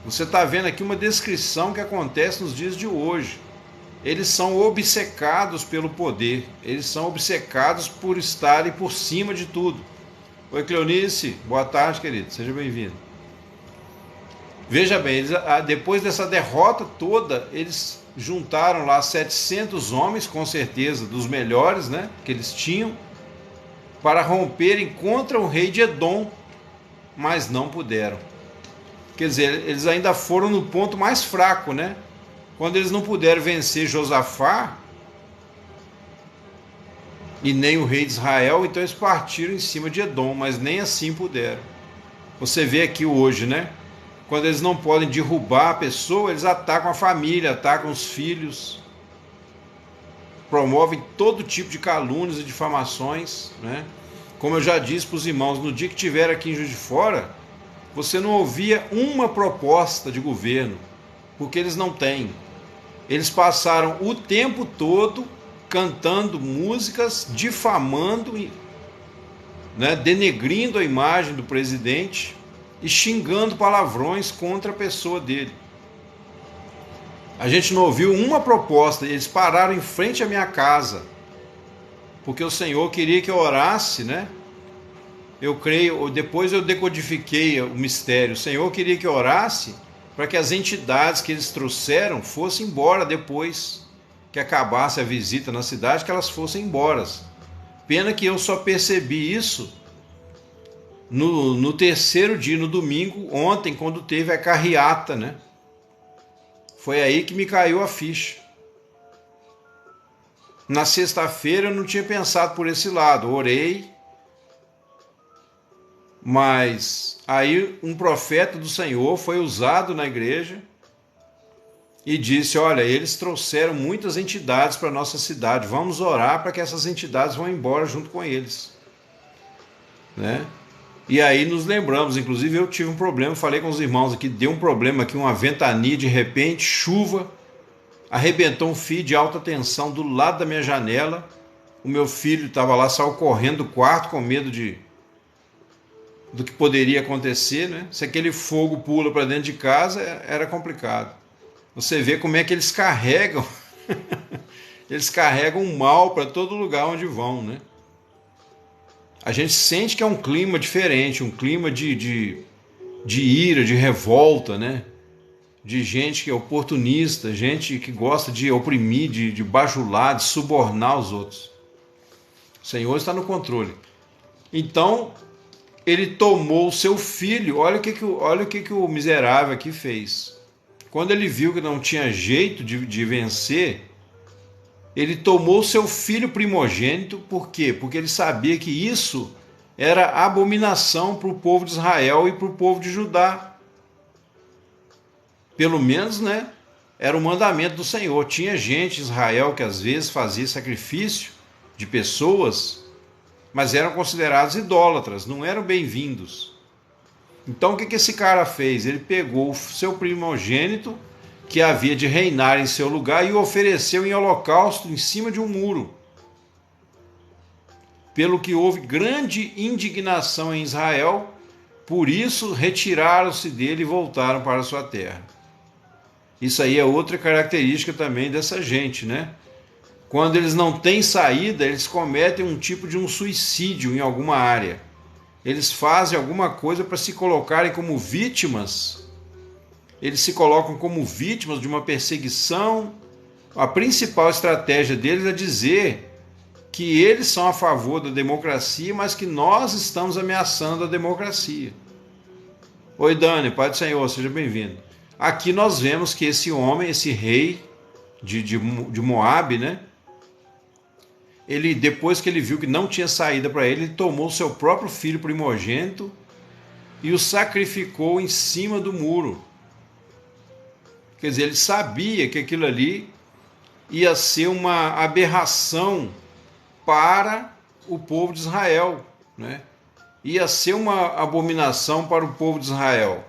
Você está vendo aqui uma descrição que acontece nos dias de hoje. Eles são obcecados pelo poder, eles são obcecados por estarem por cima de tudo. Oi, Cleonice, boa tarde, querido, seja bem-vindo. Veja bem, eles, depois dessa derrota toda, eles juntaram lá 700 homens, com certeza dos melhores, né, que eles tinham, para romperem contra o rei de Edom, mas não puderam. Quer dizer, eles ainda foram no ponto mais fraco, né? Quando eles não puderam vencer Josafá e nem o rei de Israel, então eles partiram em cima de Edom, mas nem assim puderam. Você vê aqui hoje, né? Quando eles não podem derrubar a pessoa, eles atacam a família, atacam os filhos, promovem todo tipo de calúnias e difamações, né? Como eu já disse para os irmãos, no dia que estiver aqui em Juiz de Fora, você não ouvia uma proposta de governo, porque eles não têm. Eles passaram o tempo todo cantando músicas, difamando, né, denegrindo a imagem do presidente e xingando palavrões contra a pessoa dele. A gente não ouviu uma proposta, eles pararam em frente à minha casa, porque o Senhor queria que eu orasse, né? Eu creio, depois eu decodifiquei o mistério. O Senhor queria que eu orasse para que as entidades que eles trouxeram fossem embora depois que acabasse a visita na cidade, que elas fossem embora. Pena que eu só percebi isso no terceiro dia, no domingo, ontem, quando teve a carreata, né? Foi aí que me caiu a ficha. Na sexta-feira eu não tinha pensado por esse lado, orei, mas aí um profeta do Senhor foi usado na igreja e disse: olha, eles trouxeram muitas entidades para a nossa cidade, vamos orar para que essas entidades vão embora junto com eles, né? E aí nos lembramos, inclusive eu tive um problema, falei com os irmãos aqui, deu um problema aqui, uma ventania, de repente, chuva, arrebentou um fio de alta tensão do lado da minha janela. O meu filho estava lá, saiu correndo do quarto com medo do que poderia acontecer, né? Se aquele fogo pula para dentro de casa, era complicado. Você vê como é que eles carregam, eles carregam mal para todo lugar onde vão, né? A gente sente que é um clima diferente, um clima de ira, de revolta, né? De gente que é oportunista, gente que gosta de oprimir, de bajular, de subornar os outros. O Senhor está no controle. Então, ele tomou o seu filho. Olha o que o miserável aqui fez. Quando ele viu que não tinha jeito de vencer, ele tomou o seu filho primogênito. Por quê? Porque ele sabia que isso era abominação para o povo de Israel e para o povo de Judá. Pelo menos, né? Era o mandamento do Senhor. Tinha gente em Israel que às vezes fazia sacrifício de pessoas, mas eram considerados idólatras, não eram bem-vindos. Então o que esse cara fez? Ele pegou o seu primogênito, que havia de reinar em seu lugar, e o ofereceu em holocausto em cima de um muro. Pelo que houve grande indignação em Israel, por isso retiraram-se dele e voltaram para a sua terra. Isso aí é outra característica também dessa gente, né? Quando eles não têm saída, eles cometem um tipo de um suicídio em alguma área. Eles fazem alguma coisa para se colocarem como vítimas. Eles se colocam como vítimas de uma perseguição. A principal estratégia deles é dizer que eles são a favor da democracia, mas que nós estamos ameaçando a democracia. Oi, Dani, Pai do Senhor, seja bem-vindo. Aqui nós vemos que esse homem, esse rei de Moabe, né? Ele, depois que ele viu que não tinha saída para ele, ele tomou seu próprio filho primogênito e o sacrificou em cima do muro. Quer dizer, ele sabia que aquilo ali ia ser uma aberração para o povo de Israel, né? Ia ser uma abominação para o povo de Israel.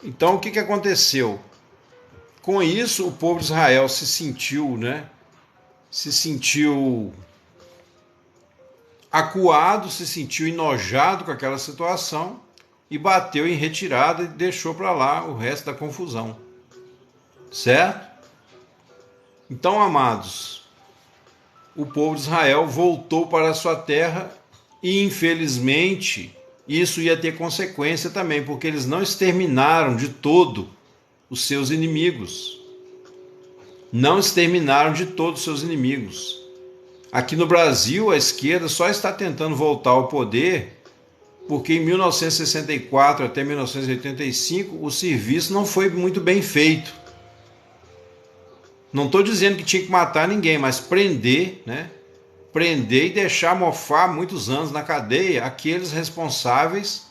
Então o que aconteceu? Com isso, o povo de Israel se sentiu, né? Se sentiu acuado, se sentiu enojado com aquela situação e bateu em retirada e deixou para lá o resto da confusão. Certo? Então, amados, o povo de Israel voltou para a sua terra e, infelizmente, isso ia ter consequência também, porque eles não exterminaram de todo os seus inimigos. Não exterminaram de todos os seus inimigos. Aqui no Brasil, a esquerda só está tentando voltar ao poder porque em 1964 até 1985 o serviço não foi muito bem feito. Não estou dizendo que tinha que matar ninguém, mas prender, né? Prender e deixar mofar muitos anos na cadeia aqueles responsáveis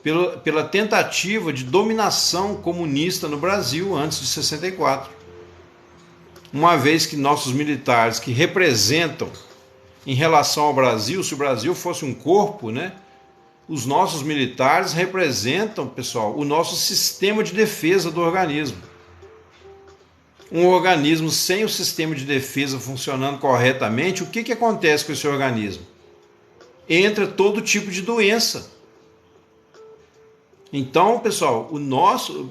pela tentativa de dominação comunista no Brasil antes de 64. Uma vez que nossos militares que representam em relação ao Brasil, se o Brasil fosse um corpo, né? Os nossos militares representam, pessoal, o nosso sistema de defesa do organismo. Um organismo sem o sistema de defesa funcionando corretamente, o que acontece com esse organismo? Entra todo tipo de doença. Então, pessoal,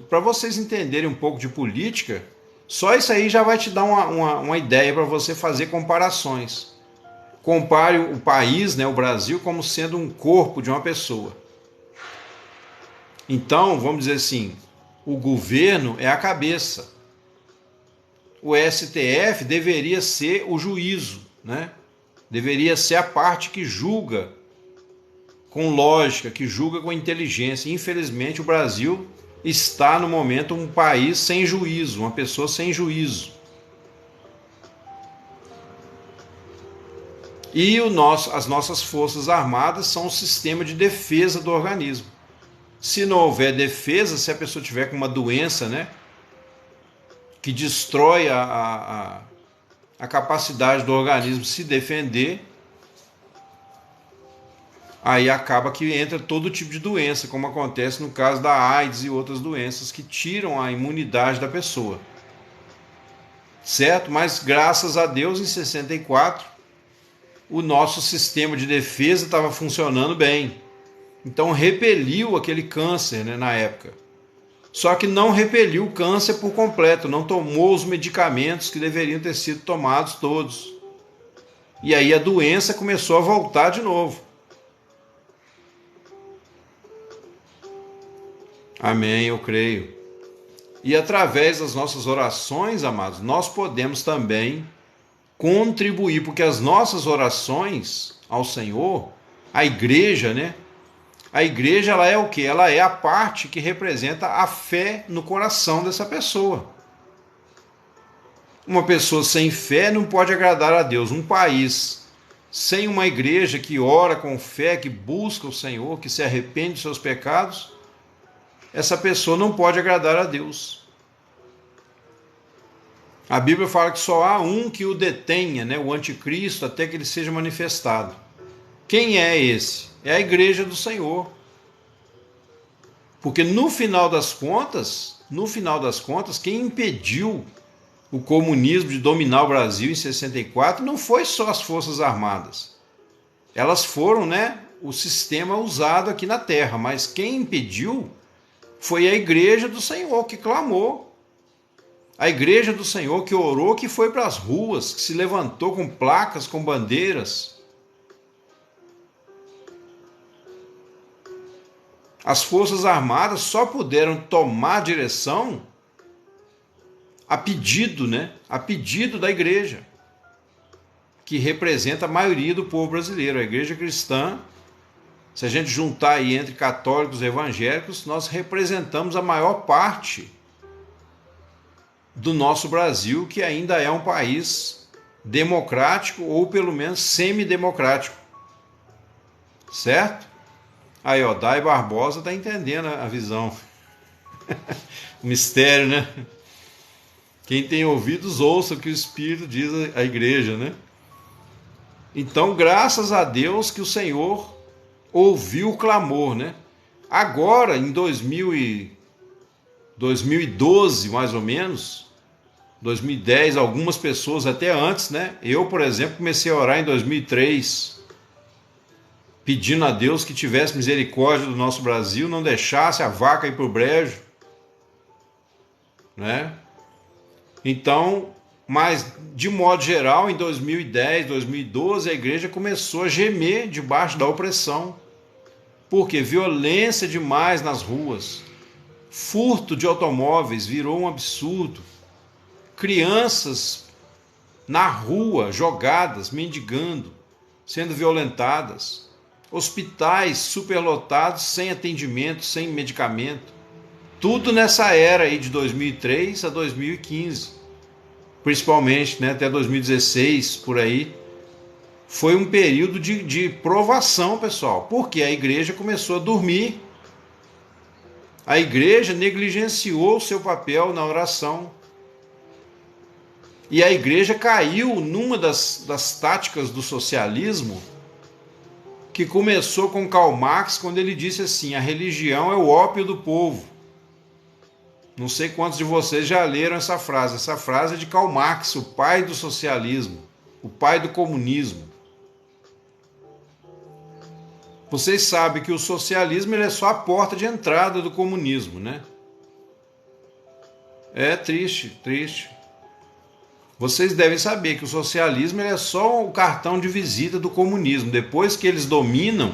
para vocês entenderem um pouco de política, só isso aí já vai te dar uma ideia para você fazer comparações. Compare o país, né, o Brasil, como sendo um corpo de uma pessoa. Então, vamos dizer assim, o governo é a cabeça. O STF deveria ser o juízo, né? Deveria ser a parte que julga com lógica, que julga com inteligência. Infelizmente, o Brasil está, no momento, um país sem juízo, uma pessoa sem juízo. E as nossas forças armadas são o sistema de defesa do organismo. Se não houver defesa, se a pessoa tiver com uma doença, né, que destrói a capacidade do organismo se defender, aí acaba que entra todo tipo de doença, como acontece no caso da AIDS e outras doenças que tiram a imunidade da pessoa. Certo? Mas graças a Deus, em 64, o nosso sistema de defesa estava funcionando bem. Então repeliu aquele câncer, né, na época. Só que não repeliu o câncer por completo, não tomou os medicamentos que deveriam ter sido tomados todos. E aí a doença começou a voltar de novo. Amém, eu creio. E através das nossas orações, amados, nós podemos também contribuir, porque as nossas orações ao Senhor, a igreja, né? A igreja, ela é o quê? Ela é a parte que representa a fé no coração dessa pessoa. Uma pessoa sem fé não pode agradar a Deus. Um país sem uma igreja que ora com fé, que busca o Senhor, que se arrepende dos seus pecados, essa pessoa não pode agradar a Deus. A Bíblia fala que só há um que o detenha, né, o anticristo, até que ele seja manifestado. Quem é esse? É a igreja do Senhor. Porque no final das contas, quem impediu o comunismo de dominar o Brasil em 64 não foi só as Forças Armadas. Elas foram, né, o sistema usado aqui na Terra, mas quem impediu foi a igreja do Senhor que clamou. A igreja do Senhor que orou, que foi para as ruas, que se levantou com placas, com bandeiras. As Forças Armadas só puderam tomar direção a pedido, né? A pedido da igreja, que representa a maioria do povo brasileiro. A igreja cristã, se a gente juntar aí entre católicos e evangélicos, nós representamos a maior parte do nosso Brasil, que ainda é um país democrático ou pelo menos semidemocrático. Certo? Aí, ó, Dai Barbosa está entendendo a visão. O mistério, né? Quem tem ouvidos, ouça o que o Espírito diz à igreja, né? Então, graças a Deus que o Senhor ouviu o clamor, né? Agora, em 2012, mais ou menos, 2010, algumas pessoas até antes, né? Eu, por exemplo, comecei a orar em 2003, pedindo a Deus que tivesse misericórdia do nosso Brasil, não deixasse a vaca ir para o brejo, né? Então, mas de modo geral, em 2010, 2012, a igreja começou a gemer debaixo da opressão. Porque violência demais nas ruas, furto de automóveis virou um absurdo, crianças na rua jogadas, mendigando, sendo violentadas, hospitais superlotados, sem atendimento, sem medicamento. Tudo nessa era aí de 2003 a 2015, principalmente, né, até 2016, por aí. Foi um período de provação, pessoal, porque a igreja começou a dormir. A igreja negligenciou o seu papel na oração. E a igreja caiu numa das táticas do socialismo, que começou com Karl Marx, quando ele disse assim: a religião é o ópio do povo. Não sei quantos de vocês já leram essa frase. Essa frase é de Karl Marx, o pai do socialismo, o pai do comunismo. Vocês sabem que o socialismo ele é só a porta de entrada do comunismo, né? É triste, triste. Vocês devem saber que o socialismo ele é só o cartão de visita do comunismo. Depois que eles dominam,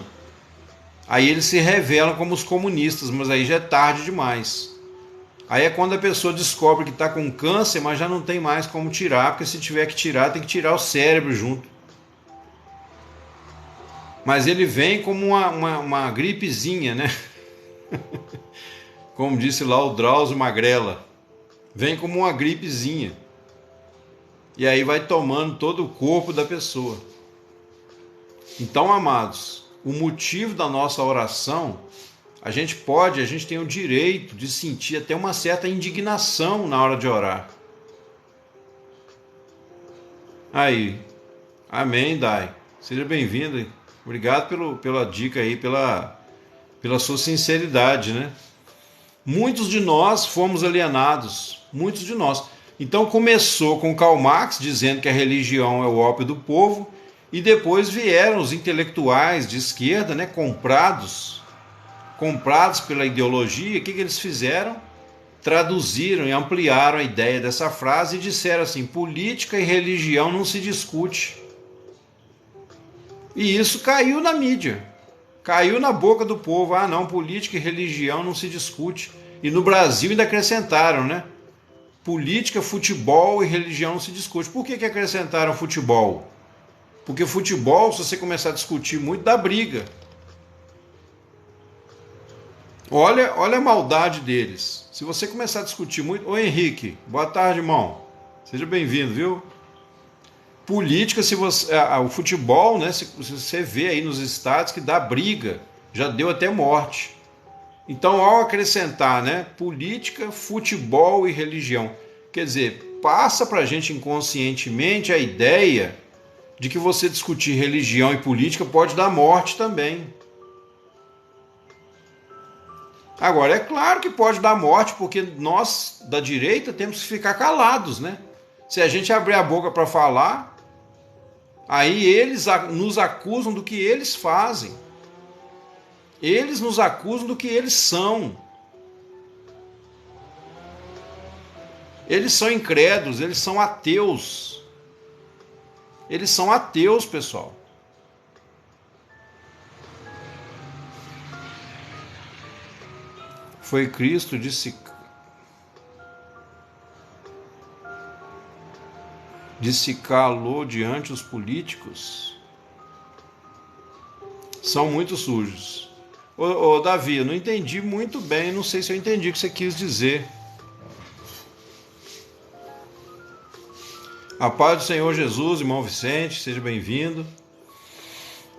aí eles se revelam como os comunistas, mas aí já é tarde demais. Aí é quando a pessoa descobre que está com câncer, mas já não tem mais como tirar, porque se tiver que tirar, tem que tirar o cérebro junto. Mas ele vem como uma gripezinha, né? Como disse lá o Drauzio Magrela. Vem como uma gripezinha. E aí vai tomando todo o corpo da pessoa. Então, amados, o motivo da nossa oração, a gente tem o direito de sentir até uma certa indignação na hora de orar. Aí, amém, Dai. Seja bem-vindo. Obrigado pela dica aí, pela sua sinceridade, né? Muitos de nós fomos alienados, muitos de nós. Então começou com Karl Marx dizendo que a religião é o ópio do povo, e depois vieram os intelectuais de esquerda, né, comprados pela ideologia. O que eles fizeram? Traduziram e ampliaram a ideia dessa frase e disseram assim: política e religião não se discute. E isso caiu na mídia, caiu na boca do povo. Ah, não, política e religião não se discute. E no Brasil ainda acrescentaram, né? Política, futebol e religião não se discute. Por que acrescentaram futebol? Porque futebol, se você começar a discutir muito, dá briga. Olha a maldade deles. Se você começar a discutir muito... Ô Henrique, boa tarde, irmão. Seja bem-vindo, viu? Política, o futebol, né? Se você vê aí nos estádios que dá briga, já deu até morte. Então, ao acrescentar, né, política, futebol e religião, quer dizer, passa para a gente inconscientemente a ideia de que você discutir religião e política pode dar morte também. Agora, é claro que pode dar morte, porque nós, da direita, temos que ficar calados, né? Se a gente abrir a boca para falar, aí eles nos acusam do que eles fazem. Eles nos acusam do que eles são. Eles são incrédulos, eles são ateus. Eles são ateus, pessoal. Foi Cristo, disse calou diante os políticos. São muito sujos. Ô Davi, eu não entendi muito bem, não sei se eu entendi o que você quis dizer. A paz do Senhor Jesus, irmão Vicente, seja bem-vindo.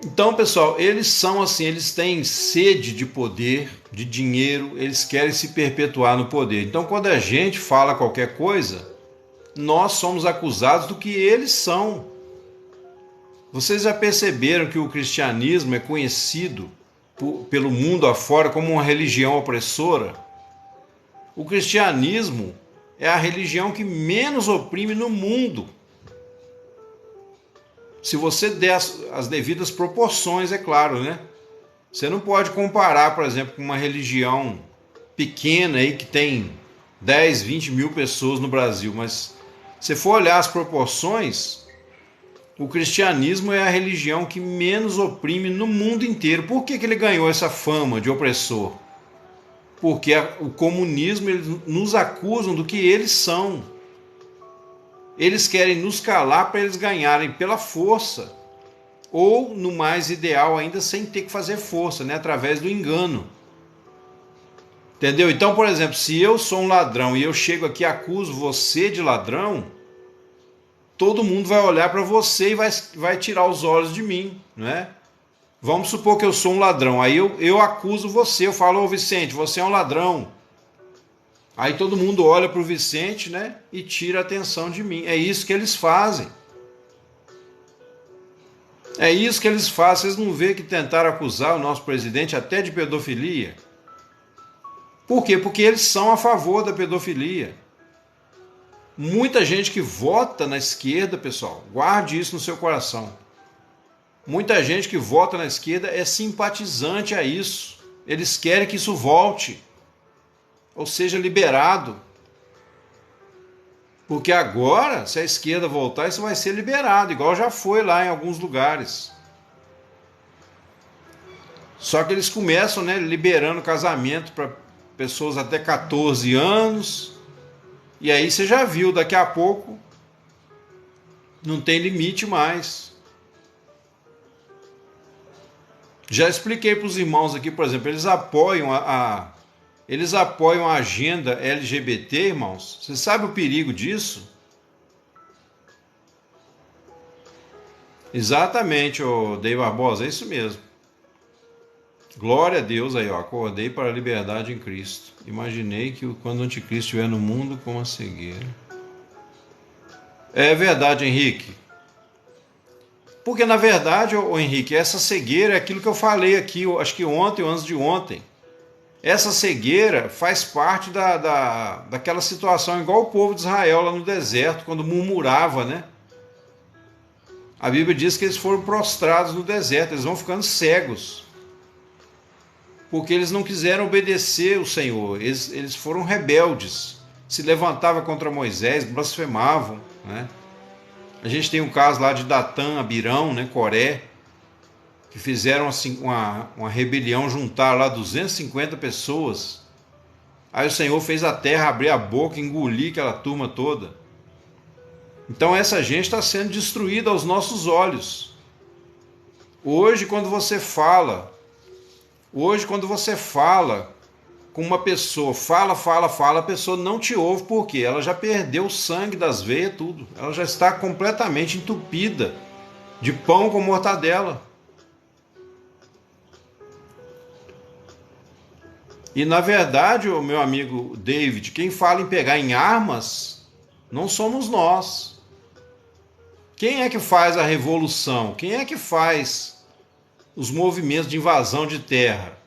Então, pessoal, eles são assim, eles têm sede de poder, de dinheiro, eles querem se perpetuar no poder. Então, quando a gente fala qualquer coisa, nós somos acusados do que eles são. Vocês já perceberam que o cristianismo é conhecido pelo mundo afora como uma religião opressora? O cristianismo é a religião que menos oprime no mundo. Se você der as devidas proporções, é claro, né? Você não pode comparar, por exemplo, com uma religião pequena aí que tem 10, 20 mil pessoas no Brasil, mas se for olhar as proporções, o cristianismo é a religião que menos oprime no mundo inteiro. Por que ele ganhou essa fama de opressor? Porque o comunismo, eles nos acusam do que eles são. Eles querem nos calar para eles ganharem pela força, ou, no mais ideal ainda, sem ter que fazer força, né? Através do engano. Entendeu? Então, por exemplo, se eu sou um ladrão e eu chego aqui e acuso você de ladrão, todo mundo vai olhar para você e vai tirar os olhos de mim, né? Vamos supor que eu sou um ladrão, aí eu acuso você, eu falo: ô Vicente, você é um ladrão. Aí todo mundo olha para o Vicente, né, e tira a atenção de mim. É isso que eles fazem. É isso que eles fazem. Vocês não veem que tentaram acusar o nosso presidente até de pedofilia? Por quê? Porque eles são a favor da pedofilia. Muita gente que vota na esquerda, pessoal, guarde isso no seu coração. Muita gente que vota na esquerda é simpatizante a isso. Eles querem que isso volte, ou seja, liberado. Porque agora, se a esquerda voltar, isso vai ser liberado, igual já foi lá em alguns lugares. Só que eles começam, né, liberando casamento para pessoas até 14 anos. E aí você já viu, daqui a pouco não tem limite mais. Já expliquei para os irmãos aqui, por exemplo, eles apoiam a agenda LGBT, irmãos. Você sabe o perigo disso? Exatamente, ô Dei Barbosa, é isso mesmo. Glória a Deus aí, ó. Acordei para a liberdade em Cristo. Imaginei que quando o anticristo estiver no mundo como a cegueira. É verdade, Henrique. Porque na verdade, ô Henrique, essa cegueira é aquilo que eu falei aqui, acho que ontem ou antes de ontem. Essa cegueira faz parte daquela situação, igual o povo de Israel lá no deserto, quando murmurava, né? A Bíblia diz que eles foram prostrados no deserto, eles vão ficando cegos. Porque eles não quiseram obedecer o Senhor, eles foram rebeldes, se levantavam contra Moisés, blasfemavam, né? A gente tem um caso lá de Datã, Abirão, né, Coré, que fizeram assim, uma rebelião, juntaram lá 250 pessoas. Aí o Senhor fez a terra abrir a boca, engolir aquela turma toda. Então essa gente está sendo destruída aos nossos olhos. Hoje, quando você fala com uma pessoa, fala, a pessoa não te ouve, porque ela já perdeu o sangue das veias, tudo. Ela já está completamente entupida de pão com mortadela. E na verdade, o meu amigo David, quem fala em pegar em armas não somos nós. Quem é que faz a revolução? Quem é que faz os movimentos de invasão de terra?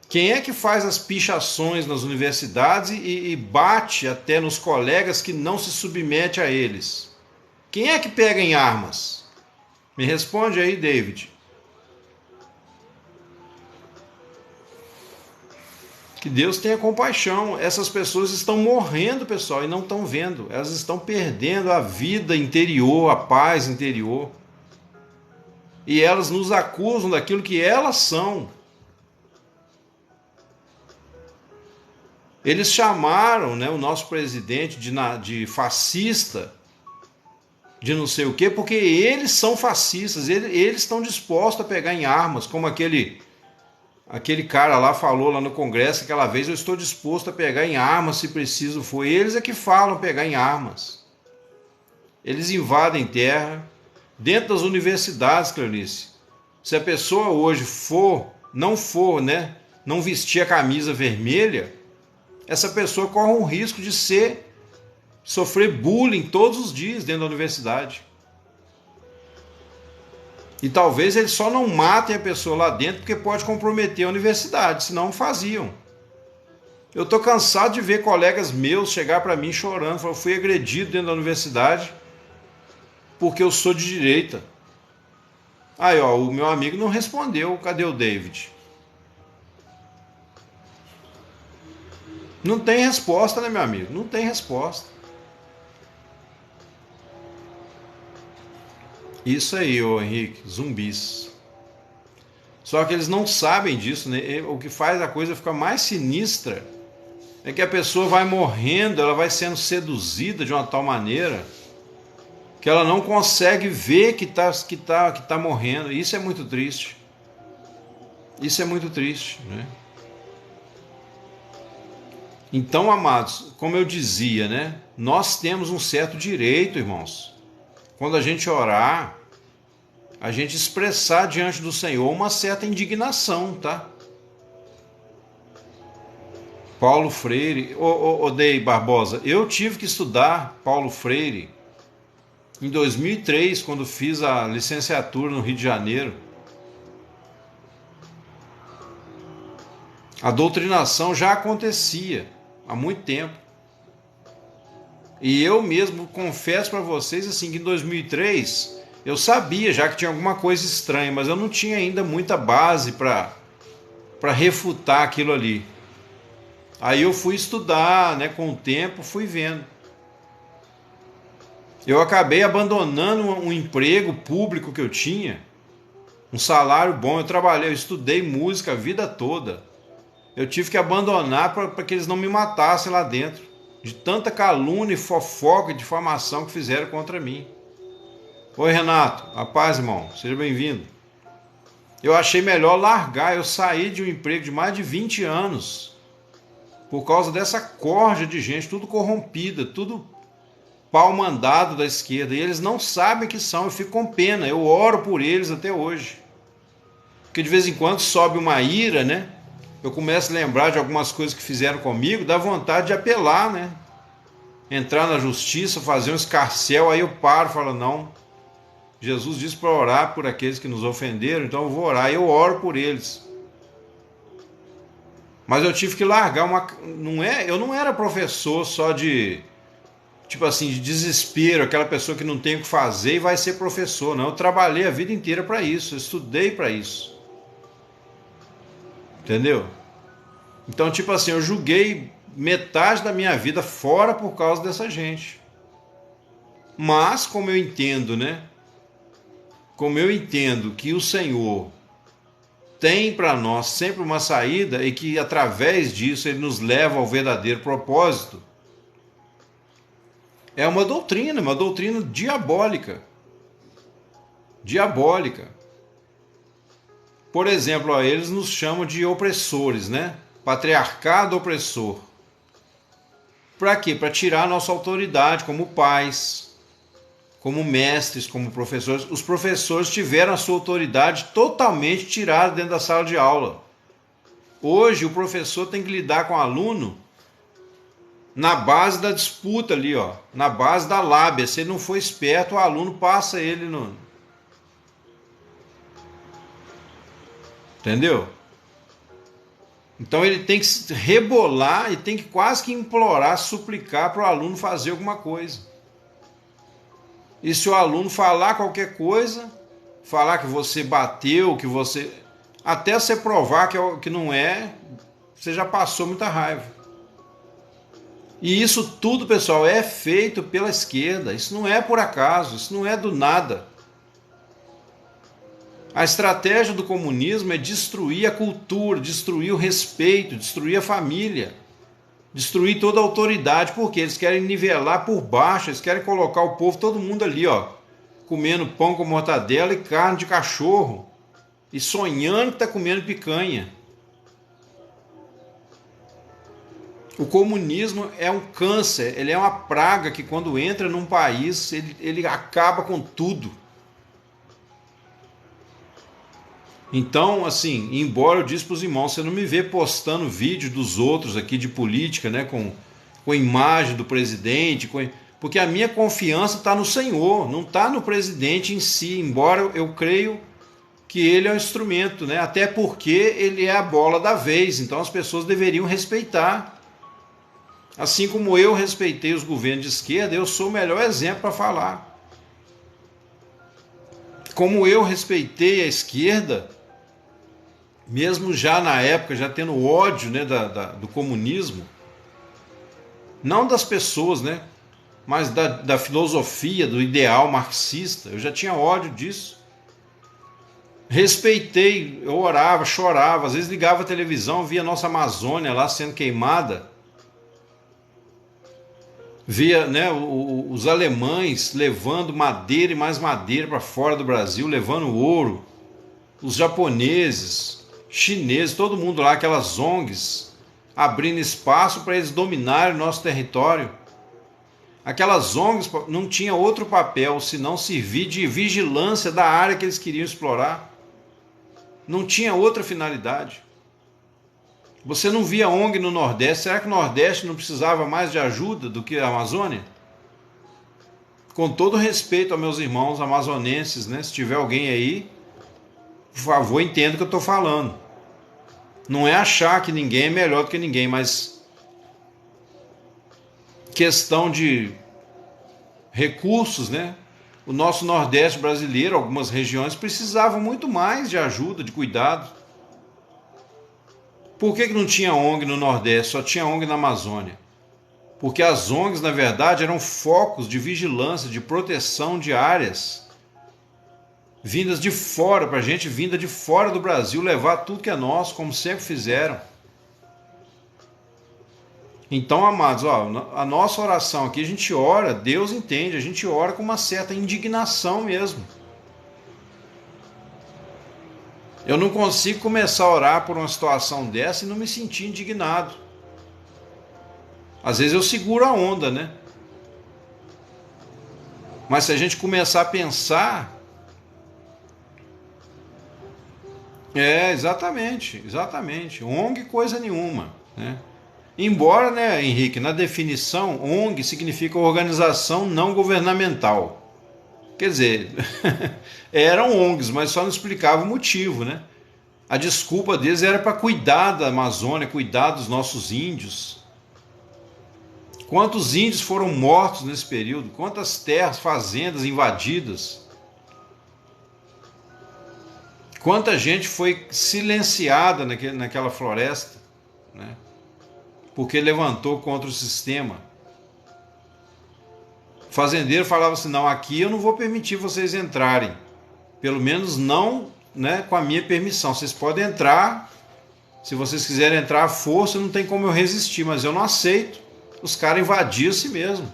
Quem é que faz as pichações nas universidades e bate até nos colegas que não se submete a eles? Quem é que pega em armas? Me responde aí, David. Que Deus tenha compaixão. Essas pessoas estão morrendo, pessoal, e não estão vendo. Elas estão perdendo a vida interior, a paz interior. E elas nos acusam daquilo que elas são. Eles chamaram, né, o nosso presidente de fascista, de não sei o quê, porque eles são fascistas, eles estão dispostos a pegar em armas, como aquele cara lá falou lá no Congresso aquela vez: eu estou disposto a pegar em armas se preciso for. Eles é que falam pegar em armas. Eles invadem terra. Dentro das universidades, Clarice, se a pessoa hoje não vestir a camisa vermelha, essa pessoa corre um risco de sofrer bullying todos os dias dentro da universidade. E talvez eles só não matem a pessoa lá dentro porque pode comprometer a universidade, senão faziam. Eu estou cansado de ver colegas meus chegar para mim chorando, falar: eu fui agredido dentro da universidade porque eu sou de direita. Aí, ó, o meu amigo não respondeu. Cadê o David? Não tem resposta, né, meu amigo? Não tem resposta. Isso aí, ô Henrique, zumbis. Só que eles não sabem disso, né? O que faz a coisa ficar mais sinistra é que a pessoa vai morrendo, ela vai sendo seduzida de uma tal maneira que ela não consegue ver que tá morrendo. Isso é muito triste. Isso é muito triste, né? Então, amados, como eu dizia, né? Nós temos um certo direito, irmãos, quando a gente orar, a gente expressar diante do Senhor uma certa indignação, tá? Paulo Freire, Dei Barbosa, eu tive que estudar Paulo Freire em 2003, quando fiz a licenciatura no Rio de Janeiro. A doutrinação já acontecia há muito tempo. E eu mesmo confesso para vocês assim, que em 2003 eu sabia já que tinha alguma coisa estranha, mas eu não tinha ainda muita base para refutar aquilo ali. Aí eu fui estudar, né, com o tempo fui vendo. Eu acabei abandonando um emprego público que eu tinha, um salário bom. Eu estudei música a vida toda. Eu tive que abandonar para que eles não me matassem lá dentro, de tanta calúnia, fofoca e difamação que fizeram contra mim. Oi, Renato. A paz, irmão. Seja bem-vindo. Eu achei melhor largar. Eu saí de um emprego de mais de 20 anos por causa dessa corja de gente, tudo corrompida, tudo pau mandado da esquerda, e eles não sabem que são, eu fico com pena, eu oro por eles até hoje. Porque de vez em quando sobe uma ira, né? Eu começo a lembrar de algumas coisas que fizeram comigo, dá vontade de apelar, né? Entrar na justiça, fazer um escarcéu, aí eu paro e falo, não, Jesus disse para orar por aqueles que nos ofenderam, então eu vou orar, eu oro por eles. Mas eu tive que largar eu não era professor só de, tipo assim, de desespero, aquela pessoa que não tem o que fazer e vai ser professor, não. Eu trabalhei a vida inteira para isso, eu estudei para isso. Entendeu? Então, tipo assim, eu joguei metade da minha vida fora por causa dessa gente. Mas, como eu entendo, né? Como eu entendo que o Senhor tem para nós sempre uma saída e que através disso ele nos leva ao verdadeiro propósito, é uma doutrina diabólica. Diabólica. Por exemplo, ó, eles nos chamam de opressores, né? Patriarcado opressor. Para quê? Para tirar a nossa autoridade como pais, como mestres, como professores. Os professores tiveram a sua autoridade totalmente tirada dentro da sala de aula. Hoje o professor tem que lidar com o aluno na base da disputa ali, ó, na base da lábia. Se ele não for esperto, o aluno passa ele no... Entendeu? Então ele tem que rebolar e tem que quase que implorar, suplicar para o aluno fazer alguma coisa. E se o aluno falar qualquer coisa, falar que você bateu, que você... Até você provar que não é, você já passou muita raiva. E isso tudo, pessoal, é feito pela esquerda. Isso não é por acaso, isso não é do nada. A estratégia do comunismo é destruir a cultura, destruir o respeito, destruir a família, destruir toda a autoridade, porque eles querem nivelar por baixo, eles querem colocar o povo, todo mundo ali, ó, comendo pão com mortadela e carne de cachorro, e sonhando que está comendo picanha. O comunismo é um câncer, ele é uma praga que quando entra num país, ele acaba com tudo. Então, assim, embora eu disse para os irmãos, você não me vê postando vídeo dos outros aqui de política, né, com imagem do presidente, porque a minha confiança está no Senhor, não está no presidente em si, embora eu creio que ele é um instrumento, né, até porque ele é a bola da vez, então as pessoas deveriam respeitar. Assim como eu respeitei os governos de esquerda, eu sou o melhor exemplo para falar. Como eu respeitei a esquerda, mesmo já na época, já tendo ódio, né, do comunismo, não das pessoas, né, mas da filosofia, do ideal marxista, eu já tinha ódio disso. Respeitei, eu orava, chorava, às vezes ligava a televisão, via a nossa Amazônia lá sendo queimada, via, né, os alemães levando madeira e mais madeira para fora do Brasil, levando ouro, os japoneses, chineses, todo mundo lá, aquelas ONGs, abrindo espaço para eles dominarem o nosso território. Aquelas ONGs não tinham outro papel senão servir de vigilância da área que eles queriam explorar. Não tinha outra finalidade. Você não via ONG no Nordeste. Será que o Nordeste não precisava mais de ajuda do que a Amazônia? Com todo respeito aos meus irmãos amazonenses, né? Se tiver alguém aí, por favor, entenda o que eu estou falando. Não é achar que ninguém é melhor do que ninguém, mas questão de recursos, né? O nosso Nordeste brasileiro, algumas regiões, precisavam muito mais de ajuda, de cuidado. Por que não tinha ONG no Nordeste, só tinha ONG na Amazônia? Porque as ONGs, na verdade, eram focos de vigilância, de proteção de áreas vindas de fora, para a gente vinda de fora do Brasil levar tudo que é nosso, como sempre fizeram. Então, amados, ó, a nossa oração aqui, a gente ora, Deus entende, a gente ora com uma certa indignação mesmo. Eu não consigo começar a orar por uma situação dessa e não me sentir indignado. Às vezes eu seguro a onda, né? Mas se a gente começar a pensar, exatamente, ONG coisa nenhuma, né? Embora, né, Henrique, na definição, ONG significa organização não governamental. Quer dizer, eram ONGs, mas só não explicava o motivo, né? A desculpa deles era para cuidar da Amazônia, cuidar dos nossos índios. Quantos índios foram mortos nesse período? Quantas terras, fazendas invadidas? Quanta gente foi silenciada naquela floresta, né? Porque levantou contra o sistema. O fazendeiro falava assim: não, aqui eu não vou permitir vocês entrarem, pelo menos não, né, com a minha permissão. Vocês podem entrar, se vocês quiserem entrar à força, não tem como eu resistir, mas eu não aceito. Os caras invadiam a si mesmo.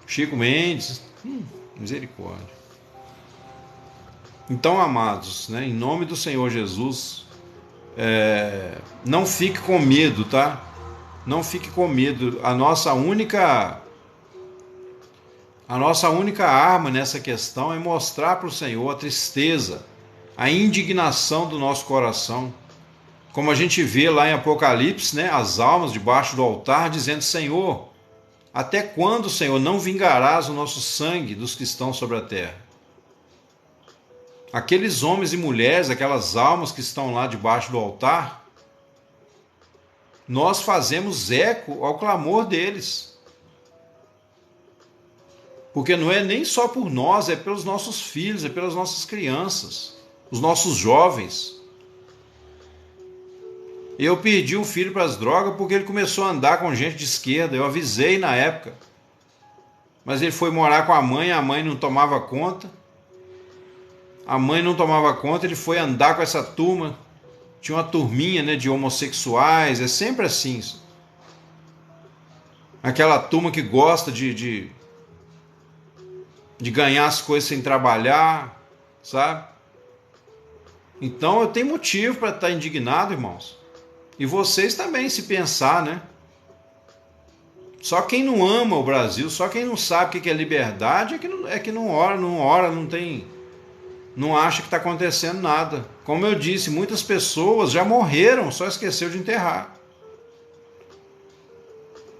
Chico Mendes, misericórdia. Então, amados, né, em nome do Senhor Jesus, não fique com medo, tá? Não fique com medo. A nossa única arma nessa questão é mostrar para o Senhor a tristeza, a indignação do nosso coração. Como a gente vê lá em Apocalipse, né, as almas debaixo do altar dizendo: Senhor, até quando, Senhor, não vingarás o nosso sangue dos que estão sobre a terra? Aqueles homens e mulheres, aquelas almas que estão lá debaixo do altar, nós fazemos eco ao clamor deles. Porque não é nem só por nós, é pelos nossos filhos, é pelas nossas crianças, os nossos jovens. Eu perdi um filho para as drogas porque ele começou a andar com gente de esquerda. Eu avisei na época. Mas ele foi morar com a mãe não tomava conta. A mãe não tomava conta, ele foi andar com essa turma. Tinha uma turminha, né, de homossexuais, é sempre assim. Aquela turma que gosta de ganhar as coisas sem trabalhar, sabe? Então eu tenho motivo para estar indignado, irmãos. E vocês também, se pensar, né? Só quem não ama o Brasil, só quem não sabe o que é liberdade é que não ora, não acha que está acontecendo nada. Como eu disse, muitas pessoas já morreram, só esqueceu de enterrar.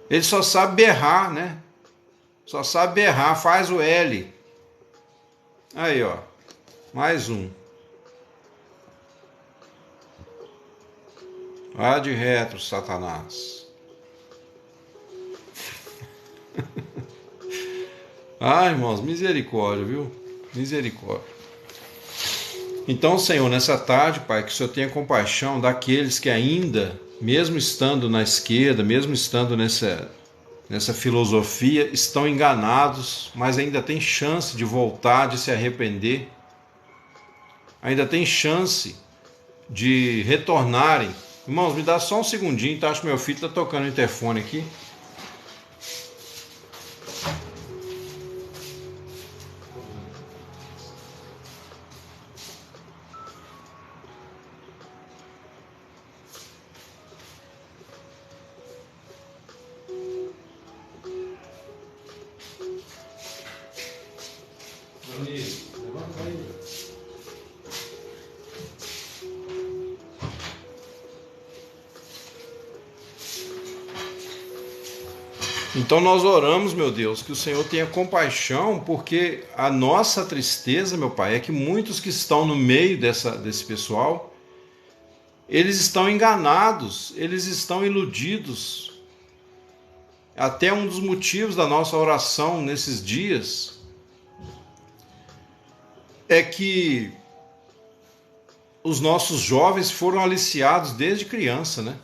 Ele só sabe berrar, né? Só sabe berrar, faz o L. Aí, ó, mais um. Vá de retro, Satanás. Ai, irmãos, misericórdia, viu? Misericórdia. Então, Senhor, nessa tarde, Pai, que o Senhor tenha compaixão daqueles que ainda, mesmo estando na esquerda, mesmo estando nessa filosofia, estão enganados, mas ainda tem chance de voltar, de se arrepender. Ainda tem chance de retornarem. Irmãos, me dá só um segundinho, tá? Acho que meu filho está tocando o interfone aqui. Então nós oramos, meu Deus, que o Senhor tenha compaixão, porque a nossa tristeza, meu Pai, é que muitos que estão no meio desse pessoal, eles estão enganados, eles estão iludidos. Até um dos motivos da nossa oração nesses dias é que os nossos jovens foram aliciados desde criança, né?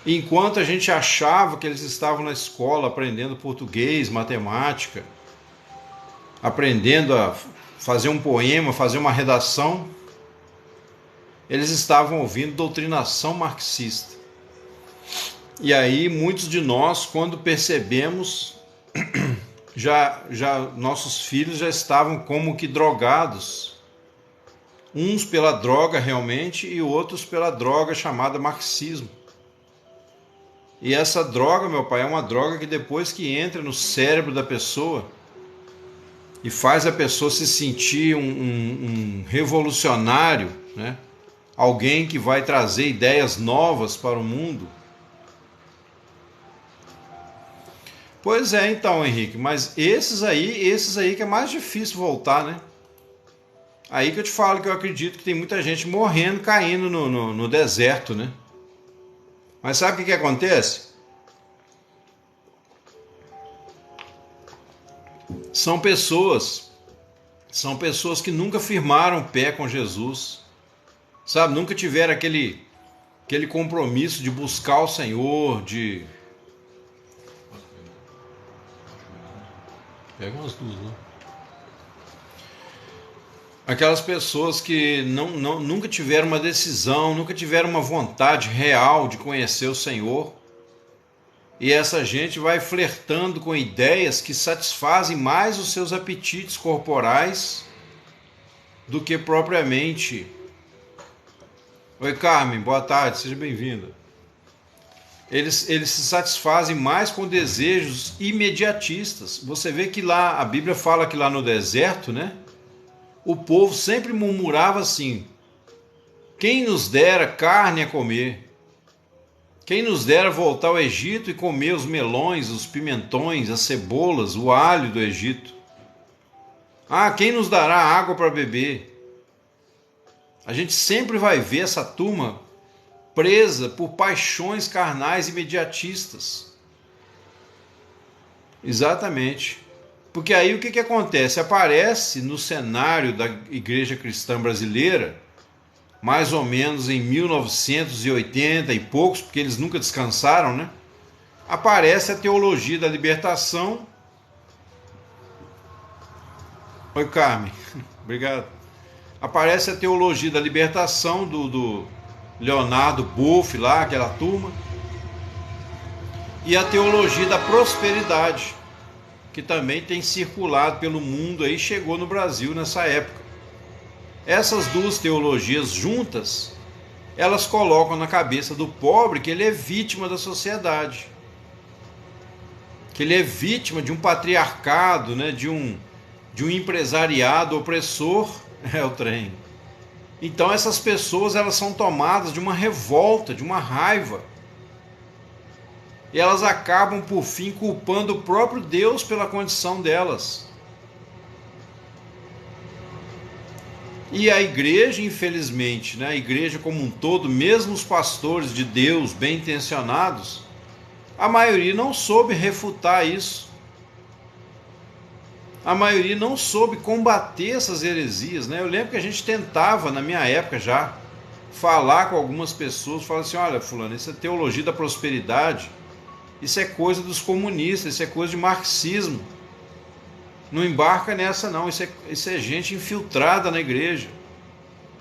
Enquanto a gente achava que eles estavam na escola aprendendo português, matemática, aprendendo a fazer um poema, fazer uma redação, eles estavam ouvindo doutrinação marxista. E aí muitos de nós, quando percebemos, já nossos filhos já estavam como que drogados, uns pela droga realmente e outros pela droga chamada marxismo. E essa droga, meu pai, é uma droga que depois que entra no cérebro da pessoa e faz a pessoa se sentir um revolucionário, né? Alguém que vai trazer ideias novas para o mundo. Pois é, então, Henrique, mas esses aí que é mais difícil voltar, né? Aí que eu te falo que eu acredito que tem muita gente morrendo, caindo no deserto, né? Mas sabe o que acontece? São pessoas que nunca firmaram pé com Jesus, sabe? Nunca tiveram aquele compromisso de buscar o Senhor, de... Pega umas duas, né? Aquelas pessoas que nunca tiveram uma decisão, nunca tiveram uma vontade real de conhecer o Senhor. E essa gente vai flertando com ideias que satisfazem mais os seus apetites corporais do que propriamente... Oi, Carmen, boa tarde, seja bem-vinda. Eles se satisfazem mais com desejos imediatistas. Você vê que lá, a Bíblia fala que lá no deserto, né? O povo sempre murmurava assim: quem nos dera carne a comer? Quem nos dera voltar ao Egito e comer os melões, os pimentões, as cebolas, o alho do Egito? Ah, quem nos dará água para beber? A gente sempre vai ver essa turma presa por paixões carnais imediatistas. Exatamente. Porque aí o que acontece? Aparece no cenário da igreja cristã brasileira, mais ou menos em 1980 e poucos, porque eles nunca descansaram, né? Aparece a teologia da libertação. Oi, Carmen. Obrigado. Aparece a teologia da libertação do Leonardo Boff lá, aquela turma. E a teologia da prosperidade, que também tem circulado pelo mundo aí, chegou no Brasil nessa época. Essas duas teologias juntas, elas colocam na cabeça do pobre que ele é vítima da sociedade, que ele é vítima de um patriarcado, né, de um empresariado opressor. É o trem. Então essas pessoas, elas são tomadas de uma revolta, de uma raiva, e elas acabam por fim culpando o próprio Deus pela condição delas. E a igreja, infelizmente, né, a igreja como um todo, mesmo os pastores de Deus bem intencionados, a maioria não soube refutar isso. A maioria não soube combater essas heresias, né? Eu lembro que a gente tentava, na minha época já, falar com algumas pessoas, falar assim: olha, fulano, isso é teologia da prosperidade, isso é coisa dos comunistas, isso é coisa de marxismo. Não embarca nessa não, isso é gente infiltrada na igreja.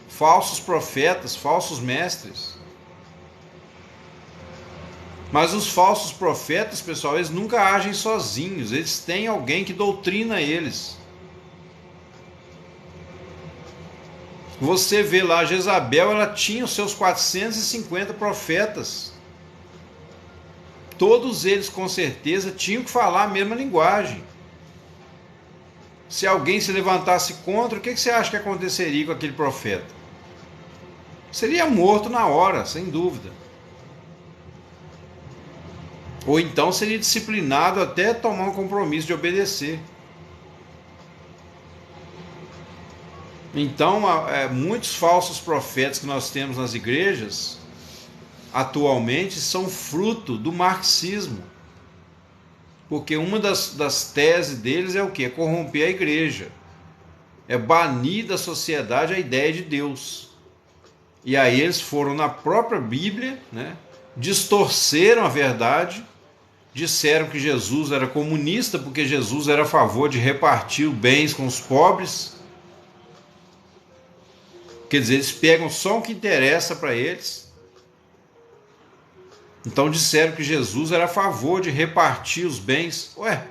Falsos profetas, falsos mestres. Mas os falsos profetas, pessoal, eles nunca agem sozinhos, eles têm alguém que doutrina eles. Você vê lá, Jezabel, ela tinha os seus 450 profetas. Todos eles, com certeza, tinham que falar a mesma linguagem. Se alguém se levantasse contra, o que você acha que aconteceria com aquele profeta? Seria morto na hora, sem dúvida. Ou então seria disciplinado até tomar um compromisso de obedecer. Então, muitos falsos profetas que nós temos nas igrejas, atualmente, são fruto do marxismo. Porque uma das teses deles é o quê? É corromper a igreja. É banir da sociedade a ideia de Deus. E aí eles foram na própria Bíblia, né, distorceram a verdade, disseram que Jesus era comunista porque Jesus era a favor de repartir os bens com os pobres. Quer dizer, eles pegam só o que interessa para eles. Então disseram que Jesus era a favor de repartir os bens. Ué,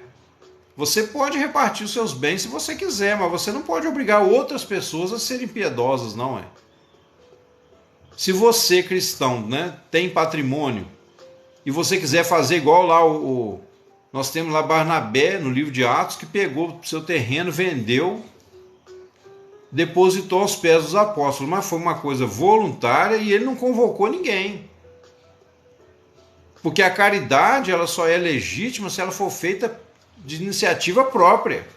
você pode repartir os seus bens se você quiser, mas você não pode obrigar outras pessoas a serem piedosas, não é? Se você, cristão, né, tem patrimônio e você quiser fazer igual lá nós temos lá Barnabé no livro de Atos, que pegou o seu terreno, vendeu, depositou aos pés dos apóstolos, mas foi uma coisa voluntária e ele não convocou ninguém. Porque a caridade ela só é legítima se ela for feita de iniciativa própria.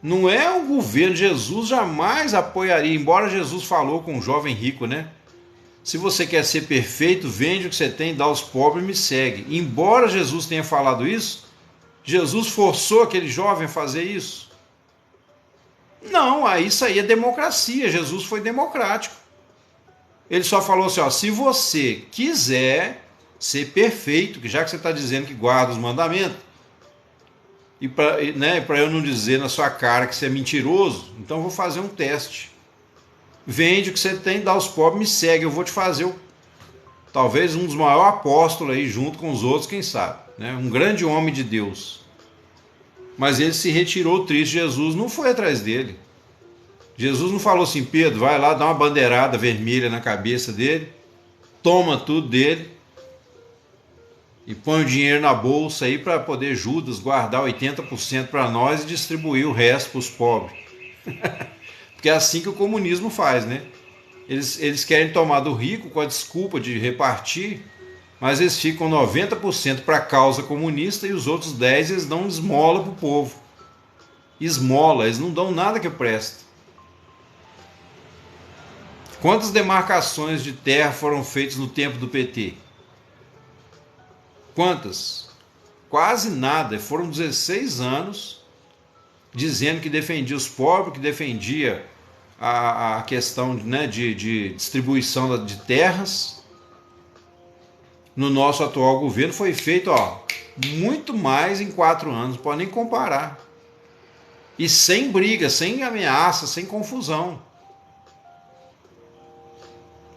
Não é o governo. Jesus jamais apoiaria, embora Jesus falou com um jovem rico, né? Se você quer ser perfeito, vende o que você tem, dá aos pobres e me segue. Embora Jesus tenha falado isso, Jesus forçou aquele jovem a fazer isso? Não, isso aí é democracia. Jesus foi democrático. Ele só falou assim, ó, se você quiser ser perfeito, que já que você está dizendo que guarda os mandamentos, e para eu não dizer na sua cara que você é mentiroso, então eu vou fazer um teste. Vende o que você tem, dá aos pobres, me segue, eu vou te fazer talvez um dos maiores apóstolos aí, junto com os outros, quem sabe, né? Um grande homem de Deus. Mas ele se retirou triste, Jesus não foi atrás dele. Jesus não falou assim, Pedro, vai lá, dá uma bandeirada vermelha na cabeça dele, toma tudo dele e põe o dinheiro na bolsa aí para poder Judas guardar 80% para nós e distribuir o resto para os pobres. Porque é assim que o comunismo faz, né? Eles querem tomar do rico com a desculpa de repartir, mas eles ficam 90% para a causa comunista e os outros 10% eles dão esmola para o povo. Esmola, eles não dão nada que presta. Quantas demarcações de terra foram feitas no tempo do PT? Quantas? Quase nada. Foram 16 anos dizendo que defendia os pobres, que defendia a questão, né, de distribuição de terras. No nosso atual governo foi feito muito mais em 4 anos, não pode nem comparar. E sem briga, sem ameaça, sem confusão.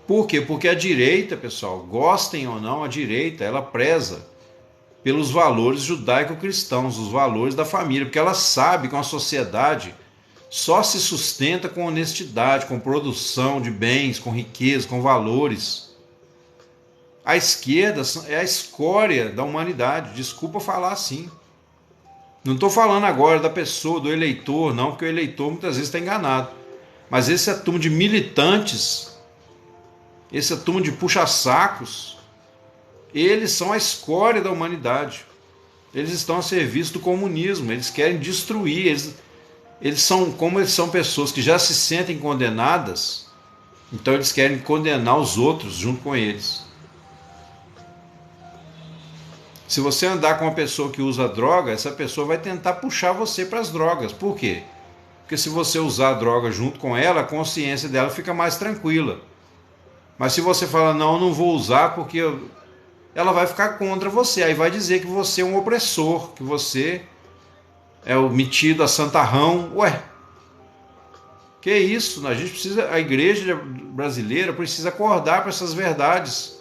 Por quê? Porque a direita, pessoal, gostem ou não, a direita, ela preza pelos valores judaico-cristãos, os valores da família, porque ela sabe que uma sociedade só se sustenta com honestidade, com produção de bens, com riqueza, com valores. A esquerda é a escória da humanidade, desculpa falar assim. Não estou falando agora da pessoa, do eleitor, não, porque o eleitor muitas vezes está enganado. Mas esse é turma de militantes, esse é turma de puxa-sacos, eles são a escória da humanidade. Eles estão a serviço do comunismo, eles querem destruir, como eles são pessoas que já se sentem condenadas, então eles querem condenar os outros junto com eles. Se você andar com uma pessoa que usa droga, essa pessoa vai tentar puxar você para as drogas. Por quê? Porque se você usar a droga junto com ela, a consciência dela fica mais tranquila. Mas se você fala, não, eu não vou usar porque ela vai ficar contra você. Aí vai dizer que você é um opressor, que você é o metido a santarrão. Ué, que isso? A igreja brasileira precisa acordar para essas verdades.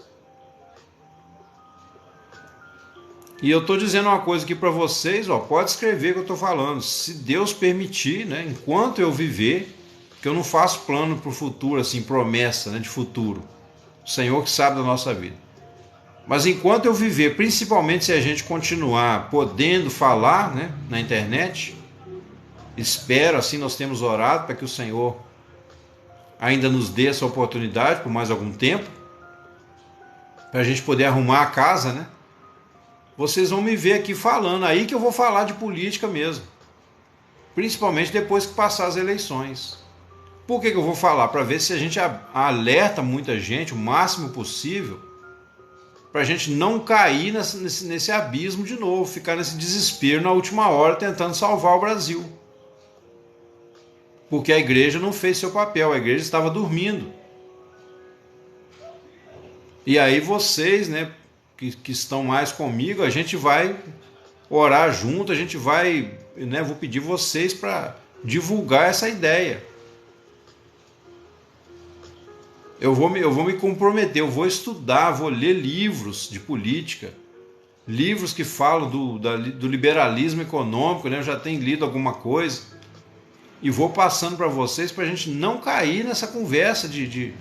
E eu estou dizendo uma coisa aqui para vocês, pode escrever o que eu estou falando. Se Deus permitir, né, enquanto eu viver, que eu não faço plano para o futuro, assim, promessa, né, de futuro. O Senhor que sabe da nossa vida. Mas enquanto eu viver, principalmente se a gente continuar podendo falar, né, na internet, espero, assim nós temos orado para que o Senhor ainda nos dê essa oportunidade por mais algum tempo, para a gente poder arrumar a casa, né? Vocês vão me ver aqui falando, aí que eu vou falar de política mesmo. Principalmente depois que passar as eleições. Por que eu vou falar? Para ver se a gente alerta muita gente, o máximo possível, para a gente não cair nesse abismo de novo, ficar nesse desespero na última hora tentando salvar o Brasil. Porque a igreja não fez seu papel, a igreja estava dormindo. E aí vocês, né, que estão mais comigo, a gente vai orar junto, a gente vai, né, vou pedir vocês para divulgar essa ideia. Eu vou me comprometer, eu vou estudar, vou ler livros de política, livros que falam do liberalismo econômico, né? Eu já tenho lido alguma coisa, e vou passando para vocês para a gente não cair nessa conversa de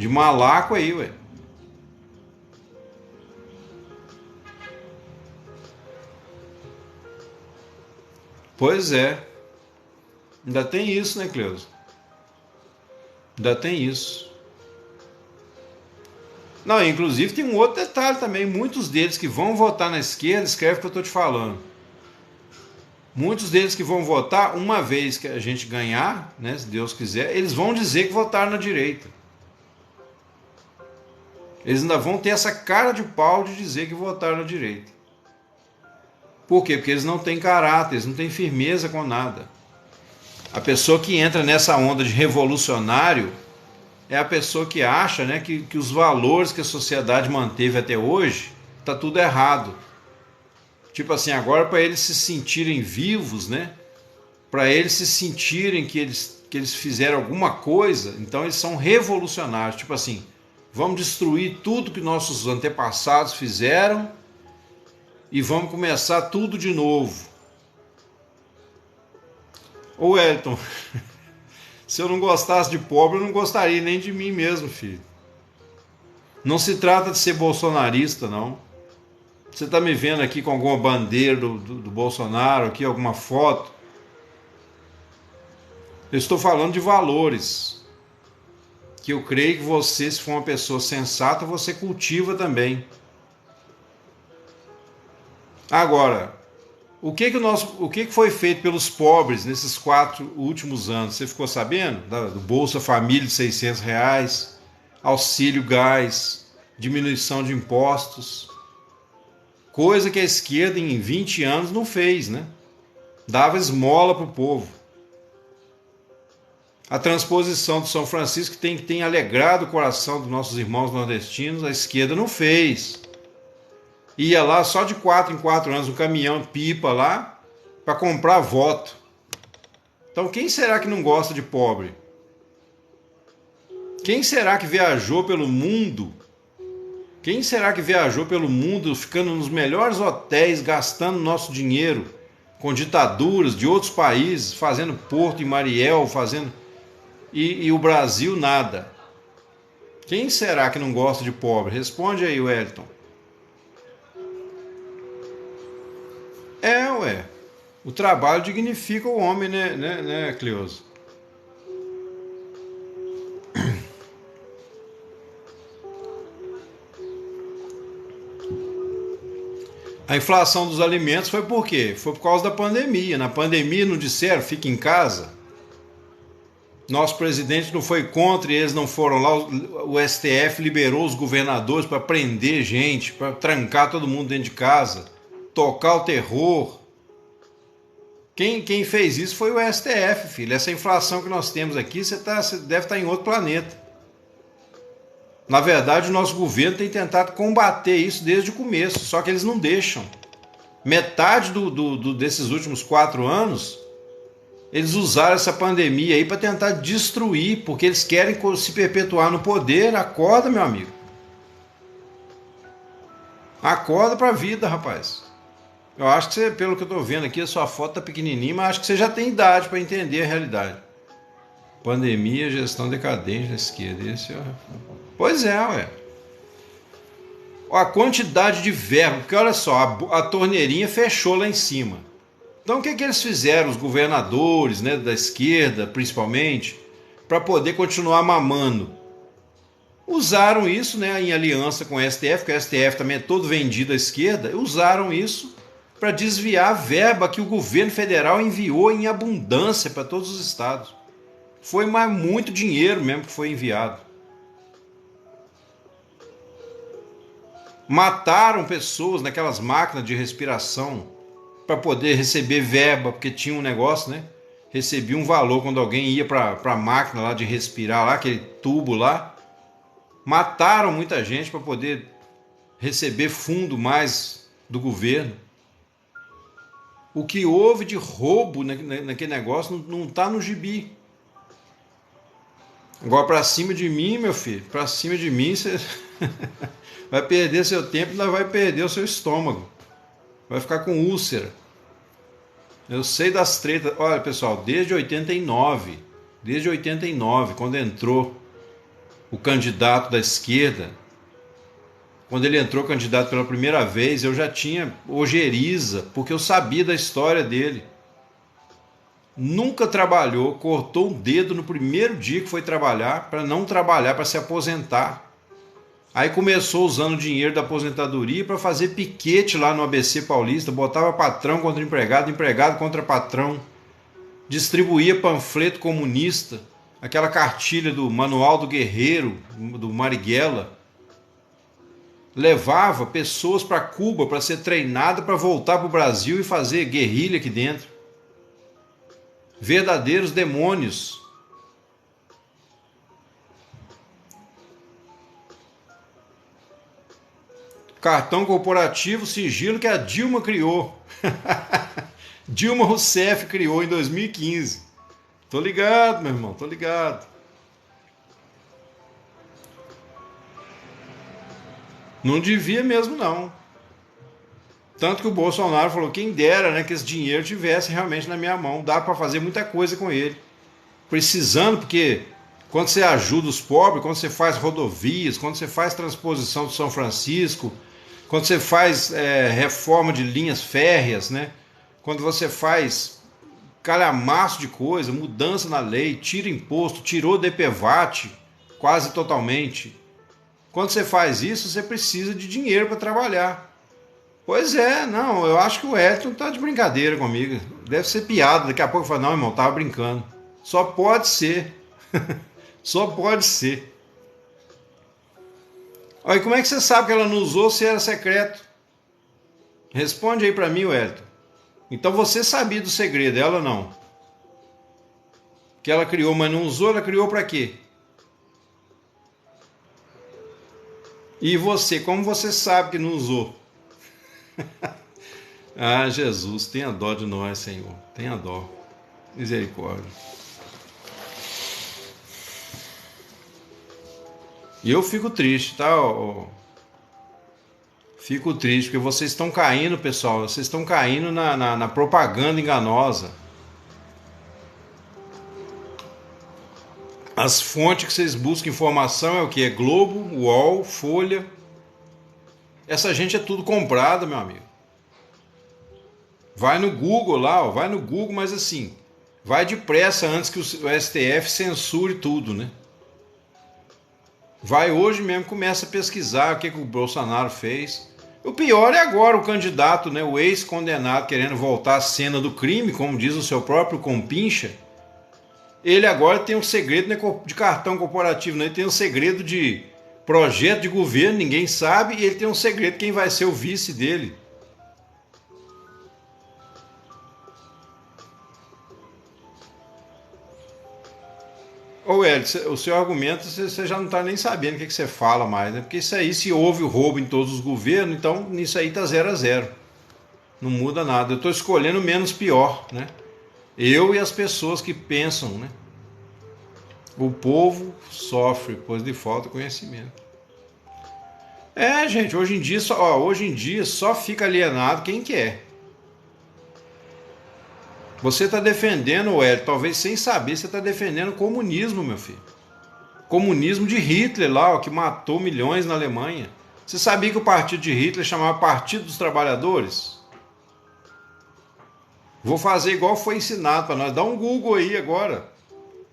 malaco aí, ué. Pois é. Ainda tem isso, né, Cleusa? Ainda tem isso. Não, inclusive tem um outro detalhe também. Muitos deles que vão votar na esquerda, escreve o que eu estou te falando. Muitos deles que vão votar, uma vez que a gente ganhar, né, se Deus quiser, eles vão dizer que votaram na direita. Eles ainda vão ter essa cara de pau de dizer que votaram na direita. Por quê? Porque eles não têm caráter, eles não têm firmeza com nada. A pessoa que entra nessa onda de revolucionário é a pessoa que acha, né, que os valores que a sociedade manteve até hoje está tudo errado. Tipo assim, agora para eles se sentirem vivos, né, para eles se sentirem que eles fizeram alguma coisa, então eles são revolucionários. Tipo assim, vamos destruir tudo que nossos antepassados fizeram e vamos começar tudo de novo. Ô Wellington, se eu não gostasse de pobre, eu não gostaria nem de mim mesmo, filho. Não se trata de ser bolsonarista, não. Você está me vendo aqui com alguma bandeira do Bolsonaro, aqui, alguma foto. Eu estou falando de valores. Que eu creio que você, se for uma pessoa sensata, você cultiva também. Agora, o que foi feito pelos pobres nesses 4 últimos anos? Você ficou sabendo? Do Bolsa Família de R$600, auxílio gás, diminuição de impostos. Coisa que a esquerda em 20 anos não fez, né? Dava esmola para o povo. A transposição do São Francisco tem alegrado o coração dos nossos irmãos nordestinos, a esquerda não fez. Ia lá só de 4 em 4 anos, um caminhão pipa lá, para comprar voto. Então quem será que não gosta de pobre? Quem será que viajou pelo mundo? Quem será que viajou pelo mundo, ficando nos melhores hotéis, gastando nosso dinheiro com ditaduras de outros países, fazendo Porto em Mariel, fazendo... E o Brasil nada? Quem será que não gosta de pobre? Responde aí, Wellington. Ué. O trabalho dignifica o homem, né, Cleusa? A inflação dos alimentos foi por quê? Foi por causa da pandemia. Na pandemia não disseram, fica em casa. Nosso presidente não foi contra e eles não foram lá. O STF liberou os governadores para prender gente, para trancar todo mundo dentro de casa, tocar o terror. Quem fez isso foi o STF, filho. Essa inflação que nós temos aqui, você deve estar em outro planeta. Na verdade, o nosso governo tem tentado combater isso desde o começo, só que eles não deixam. Metade desses últimos 4 anos, eles usaram essa pandemia aí para tentar destruir, porque eles querem se perpetuar no poder. Acorda, meu amigo. Acorda para a vida, rapaz. Eu acho que você, pelo que eu estou vendo aqui, a sua foto tá pequenininha, mas acho que você já tem idade para entender a realidade. Pandemia, gestão decadente da esquerda. Pois é, ué. A quantidade de verbo, porque olha só, a torneirinha fechou lá em cima. Então o que eles fizeram, os governadores, né, da esquerda principalmente, para poder continuar mamando? Usaram isso, né, em aliança com o STF, porque o STF também é todo vendido à esquerda, usaram isso para desviar a verba que o governo federal enviou em abundância para todos os estados. Foi mais muito dinheiro mesmo que foi enviado. Mataram pessoas naquelas máquinas de respiração para poder receber verba, porque tinha um negócio, né? Recebia um valor quando alguém ia para a máquina lá de respirar, lá, aquele tubo lá. Mataram muita gente para poder receber fundo mais do governo. O que houve de roubo naquele negócio não está no gibi. Agora, para cima de mim, meu filho, para cima de mim, você vai perder seu tempo e ainda vai perder o seu estômago. Vai ficar com úlcera. Eu sei das tretas. Olha, pessoal, desde 89, quando entrou o candidato da esquerda, quando ele entrou candidato pela primeira vez, eu já tinha ojeriza, porque eu sabia da história dele. nunca trabalhou, cortou um dedo no primeiro dia que foi trabalhar, para não trabalhar, para se aposentar. Aí começou usando o dinheiro da aposentadoria para fazer piquete lá no ABC Paulista, botava patrão contra empregado, empregado contra patrão, distribuía panfleto comunista, aquela cartilha do Manual do Guerreiro, do Marighella, levava pessoas para Cuba para ser treinada para voltar para o Brasil e fazer guerrilha aqui dentro. Verdadeiros demônios. Cartão corporativo, sigilo que a Dilma criou. Dilma Rousseff criou em 2015. Tô ligado, meu irmão, tô ligado. Não devia mesmo, não. Tanto que o Bolsonaro falou, quem dera, né, que esse dinheiro tivesse realmente na minha mão. Dá para fazer muita coisa com ele. Precisando, porque quando você ajuda os pobres, quando você faz rodovias, quando você faz transposição de São Francisco, quando você faz reforma de linhas férreas, né? Quando você faz calhamaço de coisa, mudança na lei, tira imposto, tirou DPVAT quase totalmente. Quando você faz isso, você precisa de dinheiro para trabalhar. Pois é, não, eu acho que o Elton tá de brincadeira comigo. Deve ser piada, daqui a pouco eu falo, não, irmão, tava brincando. Só pode ser. Só pode ser. Olha, como é que você sabe que ela não usou se era secreto? Responde aí para mim, Wellington. Então você sabia do segredo, ela não. Que ela criou, mas não usou, ela criou para quê? E você, como você sabe que não usou? Ah, Jesus, tenha dó de nós, Senhor. Tenha dó. Misericórdia. E eu fico triste, tá? Fico triste, porque vocês estão caindo, pessoal. Vocês estão caindo na propaganda enganosa. As fontes que vocês buscam informação é o que? É Globo, UOL, Folha. Essa gente é tudo comprada, meu amigo. Vai no Google lá, ó, vai no Google, mas assim, vai depressa antes que o STF censure tudo, né? Vai hoje mesmo, começa a pesquisar o que o Bolsonaro fez. O pior é agora o candidato, né, o ex-condenado querendo voltar à cena do crime, como diz o seu próprio compincha. Ele agora tem um segredo de cartão corporativo, né? Ele tem um segredo de projeto de governo, ninguém sabe, e ele tem um segredo quem vai ser o vice dele. Ô Hélio, o seu argumento você já não está nem sabendo o que você fala mais, né? Porque isso aí, se houve o roubo em todos os governos, então nisso aí tá 0-0. Não muda nada. Eu estou escolhendo o menos pior, né? Eu e as pessoas que pensam, né? O povo sofre, pois lhe falta conhecimento. Gente, hoje em dia só fica alienado quem quer. Você está defendendo, Hélio, talvez sem saber, você está defendendo o comunismo, meu filho. Comunismo de Hitler lá, ó, que matou milhões na Alemanha. Você sabia que o partido de Hitler chamava Partido dos Trabalhadores? Vou fazer igual foi ensinado para nós. Dá um Google aí agora.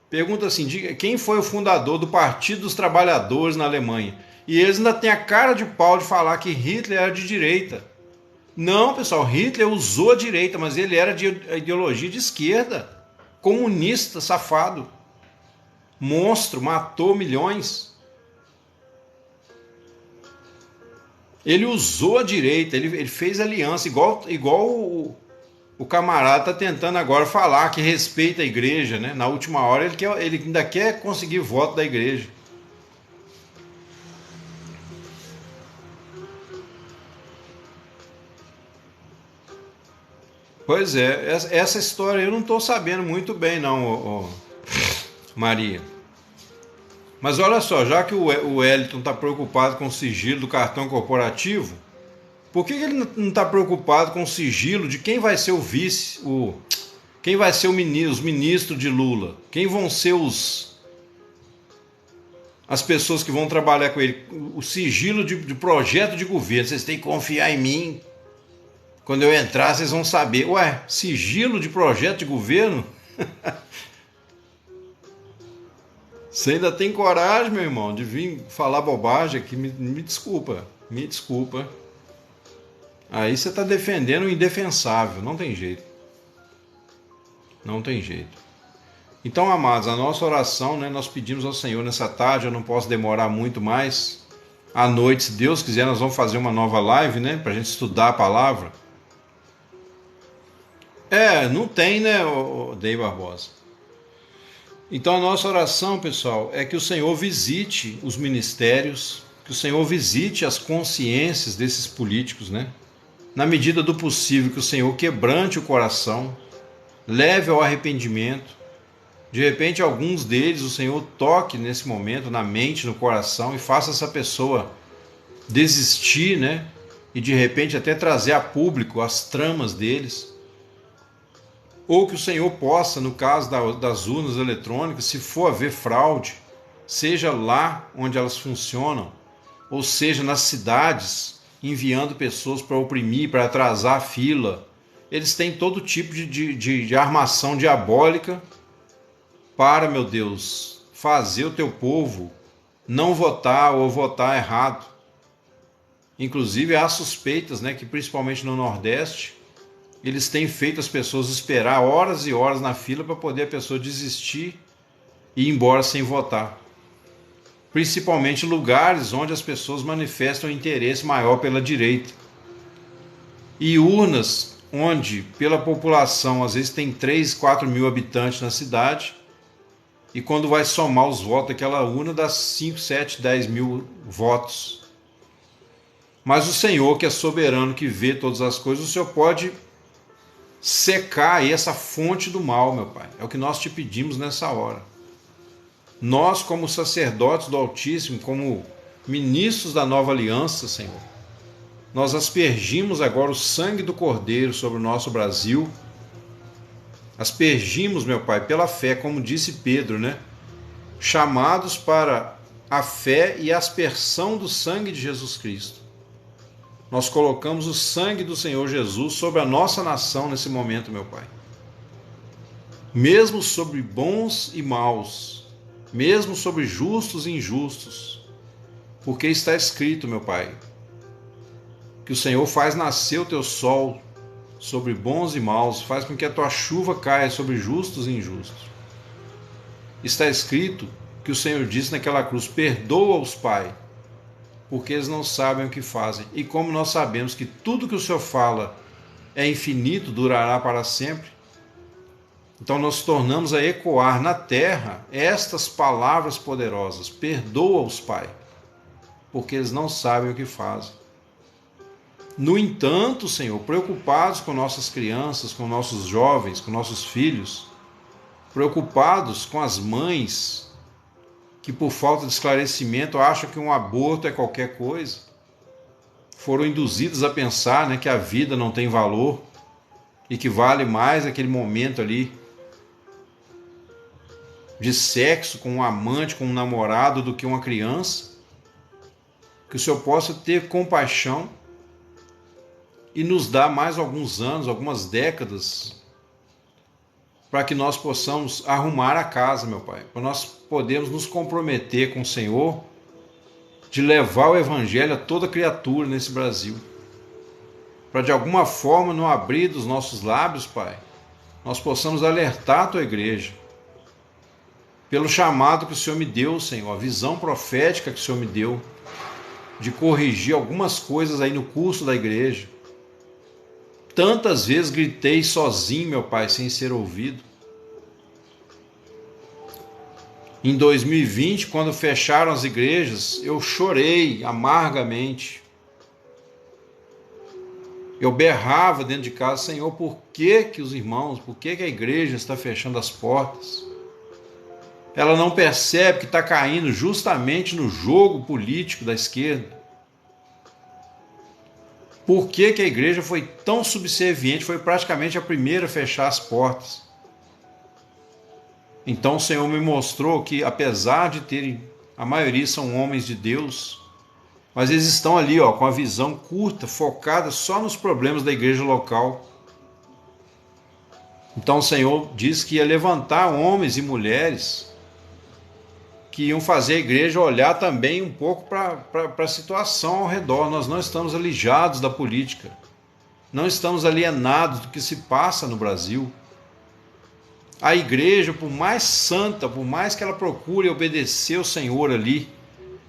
Pergunta assim, diga, quem foi o fundador do Partido dos Trabalhadores na Alemanha? E eles ainda têm a cara de pau de falar que Hitler era de direita. Não, pessoal, Hitler usou a direita, mas ele era de ideologia de esquerda. Comunista, safado. Monstro, matou milhões. Ele usou a direita, ele fez aliança, igual o camarada está tentando agora falar que respeita a igreja, né? Na última hora ele ainda quer conseguir voto da igreja. Pois é, essa história eu não estou sabendo muito bem não, Maria. Mas olha só, já que o Wellington está preocupado com o sigilo do cartão corporativo, por que ele não está preocupado com o sigilo de quem vai ser o vice, quem vai ser os ministros de Lula? Quem vão ser as pessoas que vão trabalhar com ele? O sigilo de projeto de governo. Vocês têm que confiar em mim. Quando eu entrar, vocês vão saber. Ué, sigilo de projeto de governo? Você ainda tem coragem, meu irmão, de vir falar bobagem aqui? Me desculpa, me desculpa. Aí você está defendendo o indefensável, não tem jeito. Não tem jeito. Então, amados, a nossa oração, né, nós pedimos ao Senhor nessa tarde, eu não posso demorar muito mais. À noite, se Deus quiser, nós vamos fazer uma nova live, né, para a gente estudar a palavra. Não tem, né, Dei Barbosa? Então, a nossa oração, pessoal, é que o Senhor visite os ministérios, que o Senhor visite as consciências desses políticos, né? Na medida do possível, que o Senhor quebrante o coração, leve ao arrependimento. De repente, alguns deles, o Senhor toque nesse momento, na mente, no coração, e faça essa pessoa desistir, né? E de repente até trazer a público as tramas deles. Ou que o Senhor possa, no caso das urnas eletrônicas, se for haver fraude, seja lá onde elas funcionam, ou seja nas cidades, enviando pessoas para oprimir, para atrasar a fila. Eles têm todo tipo de armação diabólica para, meu Deus, fazer o teu povo não votar ou votar errado. Inclusive há suspeitas, né, que principalmente no Nordeste, eles têm feito as pessoas esperar horas e horas na fila para poder a pessoa desistir e ir embora sem votar. Principalmente lugares onde as pessoas manifestam interesse maior pela direita. E urnas onde, pela população, às vezes tem 3, 4 mil habitantes na cidade, e quando vai somar os votos daquela urna, dá 5, 7, 10 mil votos. Mas o Senhor, que é soberano, que vê todas as coisas, o Senhor pode secar aí essa fonte do mal, meu Pai. É o que nós te pedimos nessa hora. Nós, como sacerdotes do Altíssimo, como ministros da nova aliança, Senhor, nós aspergimos agora o sangue do Cordeiro sobre o nosso Brasil. Aspergimos, meu Pai, pela fé, como disse Pedro, né? Chamados para a fé e a aspersão do sangue de Jesus Cristo. Nós colocamos o sangue do Senhor Jesus sobre a nossa nação nesse momento, meu Pai. Mesmo sobre bons e maus, mesmo sobre justos e injustos, porque está escrito, meu Pai, que o Senhor faz nascer o teu sol sobre bons e maus, faz com que a tua chuva caia sobre justos e injustos. Está escrito que o Senhor disse naquela cruz: perdoa-os, Pai, porque eles não sabem o que fazem. E como nós sabemos que tudo que o Senhor fala é infinito, durará para sempre, então nós tornamos a ecoar na terra estas palavras poderosas: perdoa-os, Pai, porque eles não sabem o que fazem. No entanto, Senhor, preocupados com nossas crianças, com nossos jovens, com nossos filhos, preocupados com as mães que por falta de esclarecimento acham que um aborto é qualquer coisa, foram induzidos a pensar, né, que a vida não tem valor e que vale mais aquele momento ali de sexo com um amante, com um namorado, do que uma criança. Que o Senhor possa ter compaixão e nos dar mais alguns anos, algumas décadas, para que nós possamos arrumar a casa, meu Pai, para nós podermos nos comprometer com o Senhor de levar o Evangelho a toda criatura nesse Brasil. Para de alguma forma, no abrir dos nossos lábios, Pai, nós possamos alertar a Tua igreja pelo chamado que o Senhor me deu, Senhor, a visão profética que o Senhor me deu de corrigir algumas coisas aí no curso da igreja. Tantas vezes gritei sozinho, meu Pai, sem ser ouvido. Em 2020, quando fecharam as igrejas, eu chorei amargamente. Eu berrava dentro de casa: Senhor, por que os irmãos, por que a igreja está fechando as portas? Ela não percebe que está caindo justamente no jogo político da esquerda. Por que a igreja foi tão subserviente, foi praticamente a primeira a fechar as portas? Então o Senhor me mostrou que, apesar de terem, a maioria são homens de Deus, mas eles estão ali, com a visão curta, focada só nos problemas da igreja local. Então o Senhor disse que ia levantar homens e mulheres que iam fazer a igreja olhar também um pouco para a situação ao redor. Nós não estamos alijados da política, não estamos alienados do que se passa no Brasil. A igreja, por mais santa, por mais que ela procure obedecer o Senhor ali,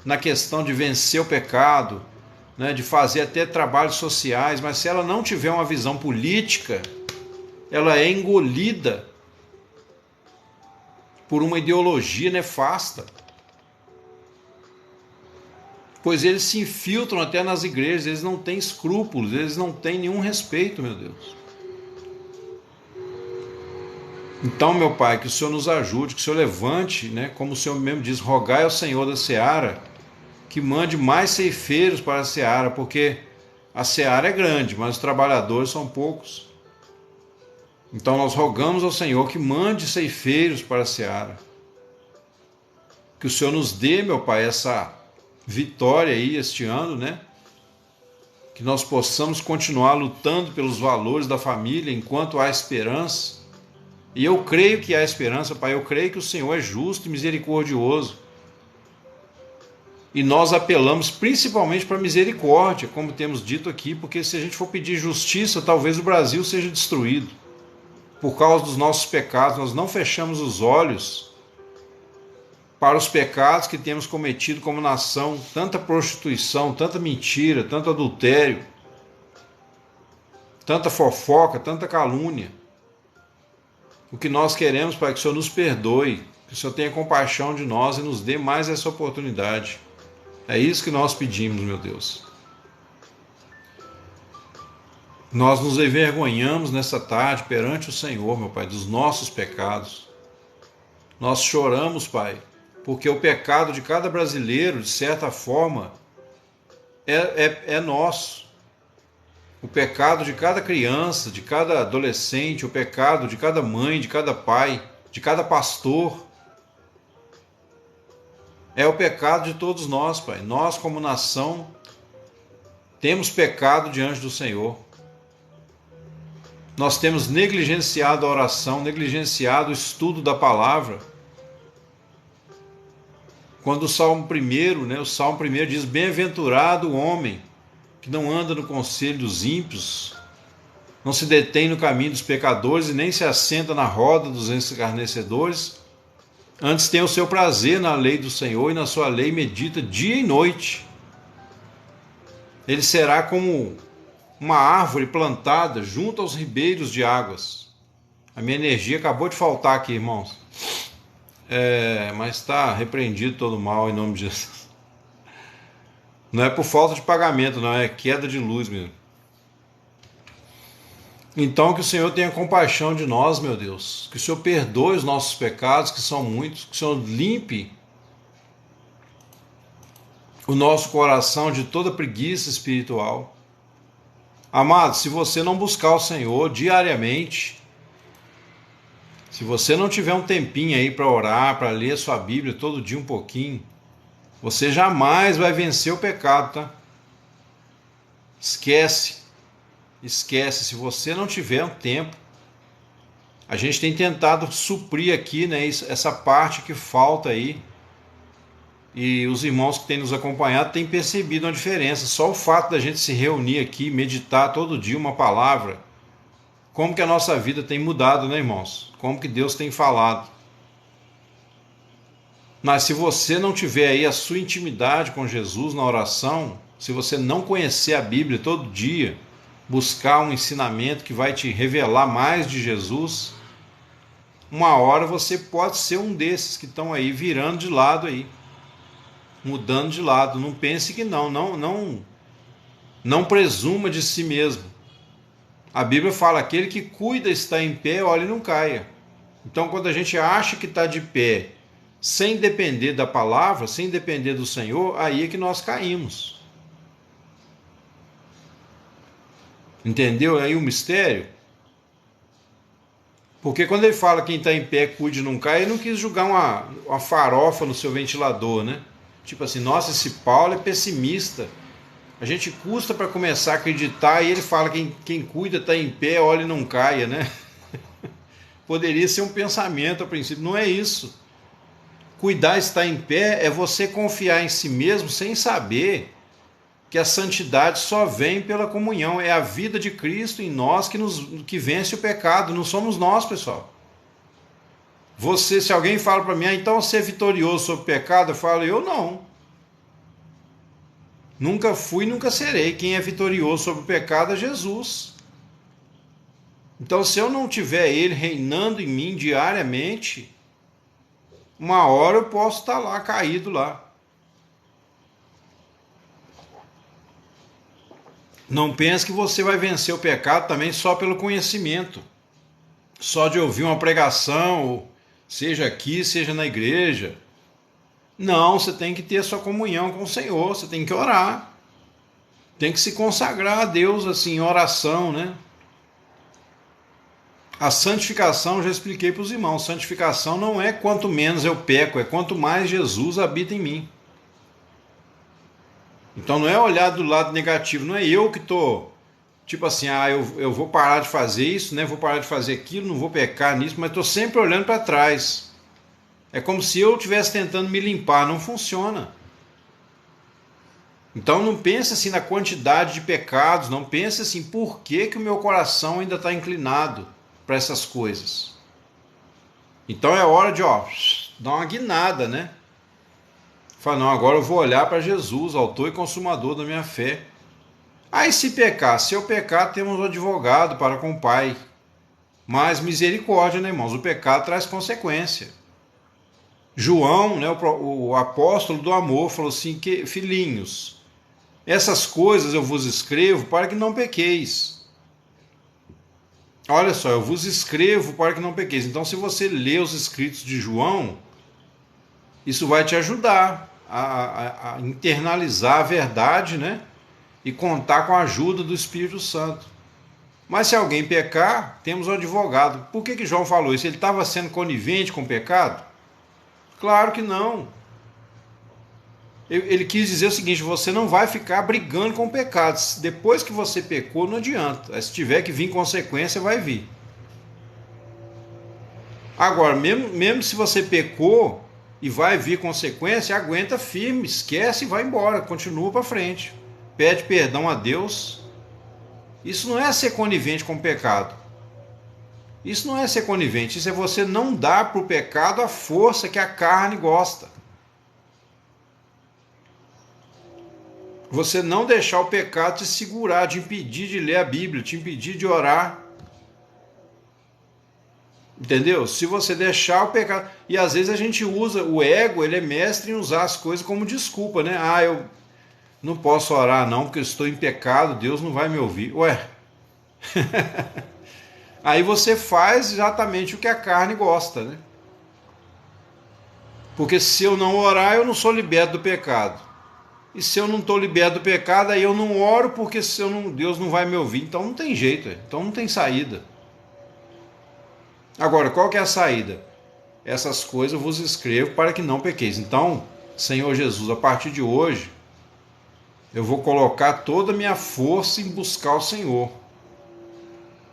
na questão de vencer o pecado, né, de fazer até trabalhos sociais, mas se ela não tiver uma visão política, ela é engolida por uma ideologia nefasta. Pois eles se infiltram até nas igrejas, eles não têm escrúpulos, eles não têm nenhum respeito, meu Deus. Então, meu Pai, que o Senhor nos ajude, que o Senhor levante, né, como o Senhor mesmo diz, rogai ao Senhor da seara, que mande mais ceifeiros para a seara, porque a seara é grande, mas os trabalhadores são poucos. Então nós rogamos ao Senhor que mande ceifeiros para a seara. Que o Senhor nos dê, meu Pai, essa vitória aí este ano, né? Que nós possamos continuar lutando pelos valores da família enquanto há esperança. E eu creio que há esperança, Pai. Eu creio que o Senhor é justo e misericordioso. E nós apelamos principalmente para a misericórdia, como temos dito aqui, porque se a gente for pedir justiça, talvez o Brasil seja destruído. Por causa dos nossos pecados, nós não fechamos os olhos para os pecados que temos cometido como nação, tanta prostituição, tanta mentira, tanto adultério, tanta fofoca, tanta calúnia. O que nós queremos, Pai, é que o Senhor nos perdoe, que o Senhor tenha compaixão de nós e nos dê mais essa oportunidade. É isso que nós pedimos, meu Deus. Nós nos envergonhamos nessa tarde perante o Senhor, meu Pai, dos nossos pecados. Nós choramos, Pai, porque o pecado de cada brasileiro, de certa forma, é nosso. O pecado de cada criança, de cada adolescente, o pecado de cada mãe, de cada pai, de cada pastor, é o pecado de todos nós, Pai. Nós, como nação, temos pecado diante do Senhor. Nós temos negligenciado a oração, negligenciado o estudo da palavra. Quando o Salmo 1, né, o Salmo 1 diz: bem-aventurado o homem que não anda no conselho dos ímpios, não se detém no caminho dos pecadores e nem se assenta na roda dos escarnecedores, antes tem o seu prazer na lei do Senhor e na sua lei medita dia e noite. Ele será como uma árvore plantada junto aos ribeiros de águas. A minha energia acabou de faltar aqui, irmãos. Mas está repreendido todo mal em nome de Jesus. Não é por falta de pagamento, não, é queda de luz mesmo. Então que o Senhor tenha compaixão de nós, meu Deus. Que o Senhor perdoe os nossos pecados, que são muitos. Que o Senhor limpe o nosso coração de toda preguiça espiritual. Amado, se você não buscar o Senhor diariamente, se você não tiver um tempinho aí para orar, para ler a sua Bíblia todo dia um pouquinho, você jamais vai vencer o pecado, tá? Esquece, se você não tiver um tempo. A gente tem tentado suprir aqui, né, essa parte que falta aí. E os irmãos que têm nos acompanhado têm percebido uma diferença. Só o fato da gente se reunir aqui, meditar todo dia uma palavra, como que a nossa vida tem mudado, né, irmãos? Como que Deus tem falado. Mas se você não tiver aí a sua intimidade com Jesus na oração, se você não conhecer a Bíblia todo dia, buscar um ensinamento que vai te revelar mais de Jesus, uma hora você pode ser um desses que estão aí virando de lado aí. Mudando de lado. Não pense que não presuma de si mesmo. A Bíblia fala: aquele que cuida está em pé, olhe e não caia. Então, quando a gente acha que está de pé, sem depender da palavra, sem depender do Senhor, aí é que nós caímos. Entendeu aí o mistério? Porque quando ele fala quem está em pé, cuide e não cai, ele não quis jogar uma farofa no seu ventilador, né? Tipo assim, nossa, esse Paulo é pessimista. A gente custa para começar a acreditar e ele fala que quem cuida está em pé, olha e não caia, né? Poderia ser um pensamento a princípio, não é isso. Cuidar, estar em pé, é você confiar em si mesmo sem saber que a santidade só vem pela comunhão. É a vida de Cristo em nós que vence o pecado, não somos nós, pessoal. Se alguém fala para mim, então você é vitorioso sobre o pecado, eu falo, eu não. Nunca fui, nunca serei. Quem é vitorioso sobre o pecado é Jesus. Então, se eu não tiver Ele reinando em mim diariamente, uma hora eu posso estar lá, caído lá. Não pense que você vai vencer o pecado também só pelo conhecimento. Só de ouvir uma pregação, seja aqui, seja na igreja. Não, você tem que ter a sua comunhão com o Senhor, você tem que orar. Tem que se consagrar a Deus assim, em oração, né? A santificação, já expliquei para os irmãos, santificação não é quanto menos eu peco, é quanto mais Jesus habita em mim. Então não é olhar do lado negativo, não é eu que estou, tipo assim, eu vou parar de fazer isso, né? Vou parar de fazer aquilo, não vou pecar nisso, mas estou sempre olhando para trás. É como se eu estivesse tentando me limpar, não funciona. Então não pense assim na quantidade de pecados, não pense assim, por que o meu coração ainda está inclinado para essas coisas. Então é hora de dar uma guinada, né? Fala, não, agora eu vou olhar para Jesus, autor e consumador da minha fé. Aí se eu pecar, temos um advogado para com o Pai. Mas misericórdia, né, irmãos? O pecado traz consequência. João, né, o apóstolo do amor, falou assim, filhinhos, essas coisas eu vos escrevo para que não pequeis. Olha só, eu vos escrevo para que não pequeis. Então, se você lê os escritos de João, isso vai te ajudar a internalizar a verdade, né? E contar com a ajuda do Espírito Santo. Mas se alguém pecar, temos um advogado. Por que João falou isso? Ele estava sendo conivente com o pecado? Claro que não. Ele quis dizer o seguinte, você não vai ficar brigando com o pecado. Depois que você pecou, não adianta. Se tiver que vir consequência, vai vir. Agora, mesmo se você pecou e vai vir consequência, aguenta firme, esquece e vai embora, continua para frente. Pede perdão a Deus. Isso não é ser conivente com o pecado. Isso não é ser conivente, isso é você não dar para o pecado a força que a carne gosta. Você não deixar o pecado te segurar, te impedir de ler a Bíblia, te impedir de orar. Entendeu? Se você deixar o pecado... E às vezes a gente usa, o ego, ele é mestre em usar as coisas como desculpa, né? Eu não posso orar não, porque eu estou em pecado, Deus não vai me ouvir. Ué... Aí você faz exatamente o que a carne gosta, né? Porque se eu não orar, eu não sou liberto do pecado. E se eu não estou liberto do pecado, aí eu não oro, porque Deus não vai me ouvir. Então não tem jeito, então não tem saída. Agora, qual que é a saída? Essas coisas eu vos escrevo para que não pequeis. Então, Senhor Jesus, a partir de hoje, eu vou colocar toda a minha força em buscar o Senhor.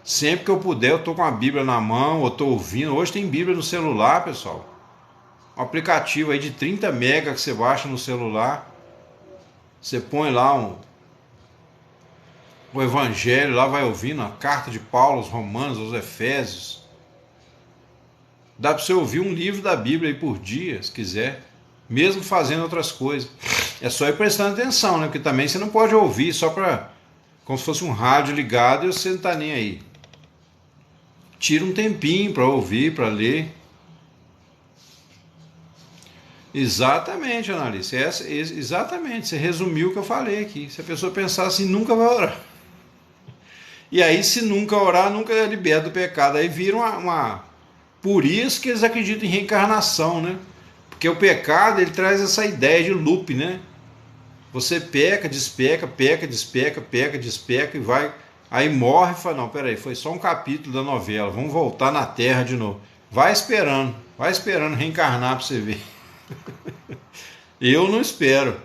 Sempre que eu puder, eu estou com a Bíblia na mão, eu estou ouvindo. Hoje tem Bíblia no celular, pessoal. Um aplicativo aí de 30 MB que você baixa no celular. Você põe lá o Evangelho, lá vai ouvindo a carta de Paulo aos Romanos, aos Efésios. Dá para você ouvir um livro da Bíblia aí por dia, se quiser. Mesmo fazendo outras coisas. É só ir prestando atenção, né? Porque também você não pode ouvir só para... como se fosse um rádio ligado e você não está nem aí. Tira um tempinho para ouvir, para ler. Exatamente, Analice. Exatamente. Você resumiu o que eu falei aqui. Se a pessoa pensar assim, nunca vai orar. E aí, se nunca orar, nunca é liberto do pecado. Aí vira uma... Por isso que eles acreditam em reencarnação, né? Porque o pecado, ele traz essa ideia de loop, né? Você peca, despeca, peca, despeca, peca, despeca e vai... Aí morre e fala, não, peraí, foi só um capítulo da novela, vamos voltar na Terra de novo. Vai esperando reencarnar para você ver. Eu não espero.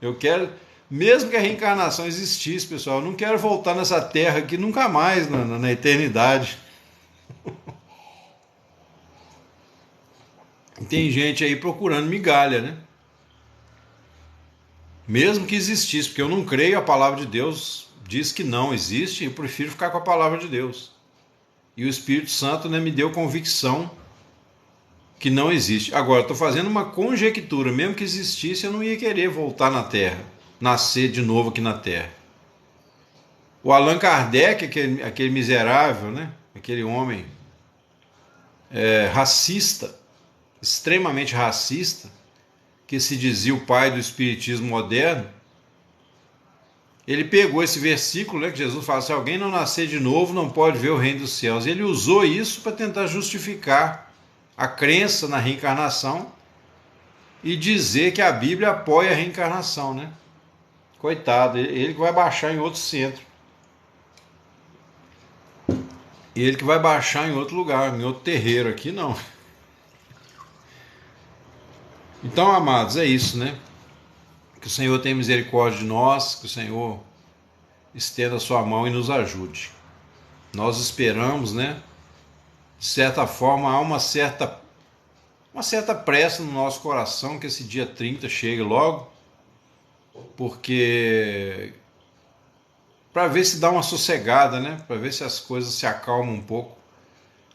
Eu quero, mesmo que a reencarnação existisse, pessoal, eu não quero voltar nessa Terra aqui nunca mais, na eternidade. Tem gente aí procurando migalha, né? Mesmo que existisse, porque eu não creio, a palavra de Deus diz que não existe, e eu prefiro ficar com a palavra de Deus. E o Espírito Santo, né, me deu convicção que não existe. Agora, estou fazendo uma conjectura, mesmo que existisse, eu não ia querer voltar na Terra, nascer de novo aqui na Terra. O Allan Kardec, aquele miserável, né, aquele homem racista, extremamente racista, que se dizia o pai do espiritismo moderno, ele pegou esse versículo, né, que Jesus fala: se alguém não nascer de novo, não pode ver o reino dos céus. Ele usou isso para tentar justificar a crença na reencarnação e dizer que a Bíblia apoia a reencarnação, né? Coitado, ele que vai baixar em outro centro. Ele que vai baixar em outro lugar, em outro terreiro. Aqui não. Então, amados, é isso, né? Que o Senhor tenha misericórdia de nós, que o Senhor estenda a sua mão e nos ajude. Nós esperamos, né? De certa forma, há uma certa pressa no nosso coração que esse dia 30 chegue logo, porque para ver se dá uma sossegada, né? Para ver se as coisas se acalmam um pouco.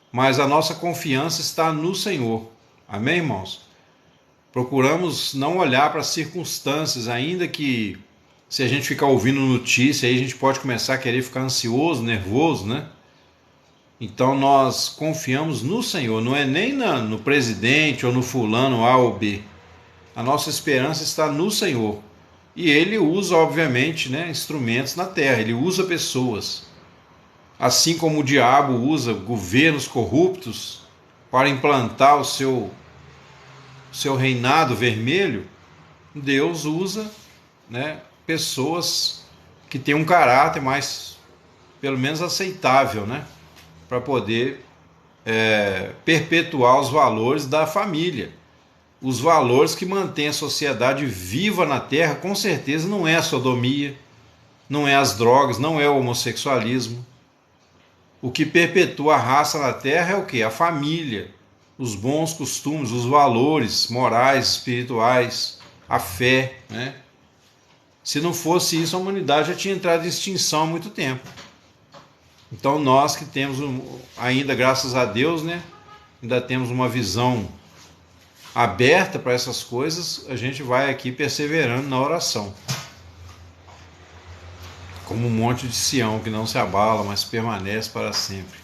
Mas a nossa confiança está no Senhor. Amém, irmãos? Procuramos não olhar para as circunstâncias, ainda que se a gente ficar ouvindo notícia, aí a gente pode começar a querer ficar ansioso, nervoso, né? Então nós confiamos no Senhor, não é nem no presidente ou no fulano A ou B. A nossa esperança está no Senhor. E Ele usa, obviamente, né, instrumentos na terra, Ele usa pessoas. Assim como o diabo usa governos corruptos para implantar o seu reinado vermelho, Deus usa, né, pessoas que têm um caráter mais, pelo menos, aceitável, né, para poder perpetuar os valores da família. Os valores que mantêm a sociedade viva na terra, com certeza não é a sodomia, não é as drogas, não é o homossexualismo. O que perpetua a raça na terra é o quê? A família, os bons costumes, os valores morais, espirituais, a fé, né? Se não fosse isso, a humanidade já tinha entrado em extinção há muito tempo. Então nós que temos ainda, graças a Deus, né, ainda temos uma visão aberta para essas coisas, a gente vai aqui perseverando na oração. Como um monte de Sião que não se abala, mas permanece para sempre.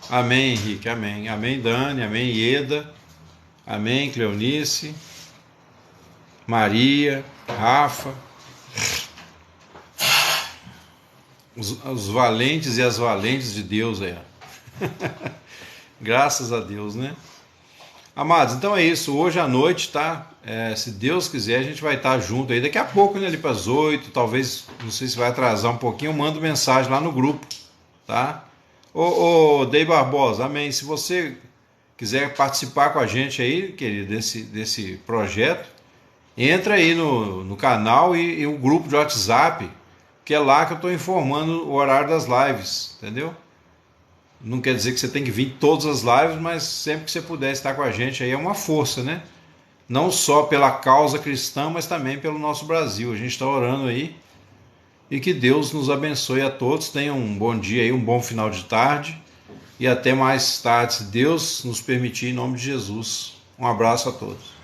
Amém, Henrique, amém. Amém, Dani, amém, Ieda, amém, Cleonice, Maria, Rafa, os valentes e as valentes de Deus aí. Graças a Deus, né? Amados, então é isso. Hoje à noite, tá? Se Deus quiser, a gente vai estar junto aí. Daqui a pouco, né? Ali para as 8, talvez, não sei se vai atrasar um pouquinho, eu mando mensagem lá no grupo, tá? Ô Dei Barbosa, amém. Se você quiser participar com a gente aí, querido, desse projeto, entra aí no canal e o grupo de WhatsApp, que é lá que eu estou informando o horário das lives, entendeu? Não quer dizer que você tem que vir todas as lives, mas sempre que você puder estar com a gente aí é uma força, né? Não só pela causa cristã, mas também pelo nosso Brasil. A gente está orando aí. E que Deus nos abençoe a todos. Tenham um bom dia aí, um bom final de tarde. E até mais tarde, se Deus nos permitir, em nome de Jesus. Um abraço a todos.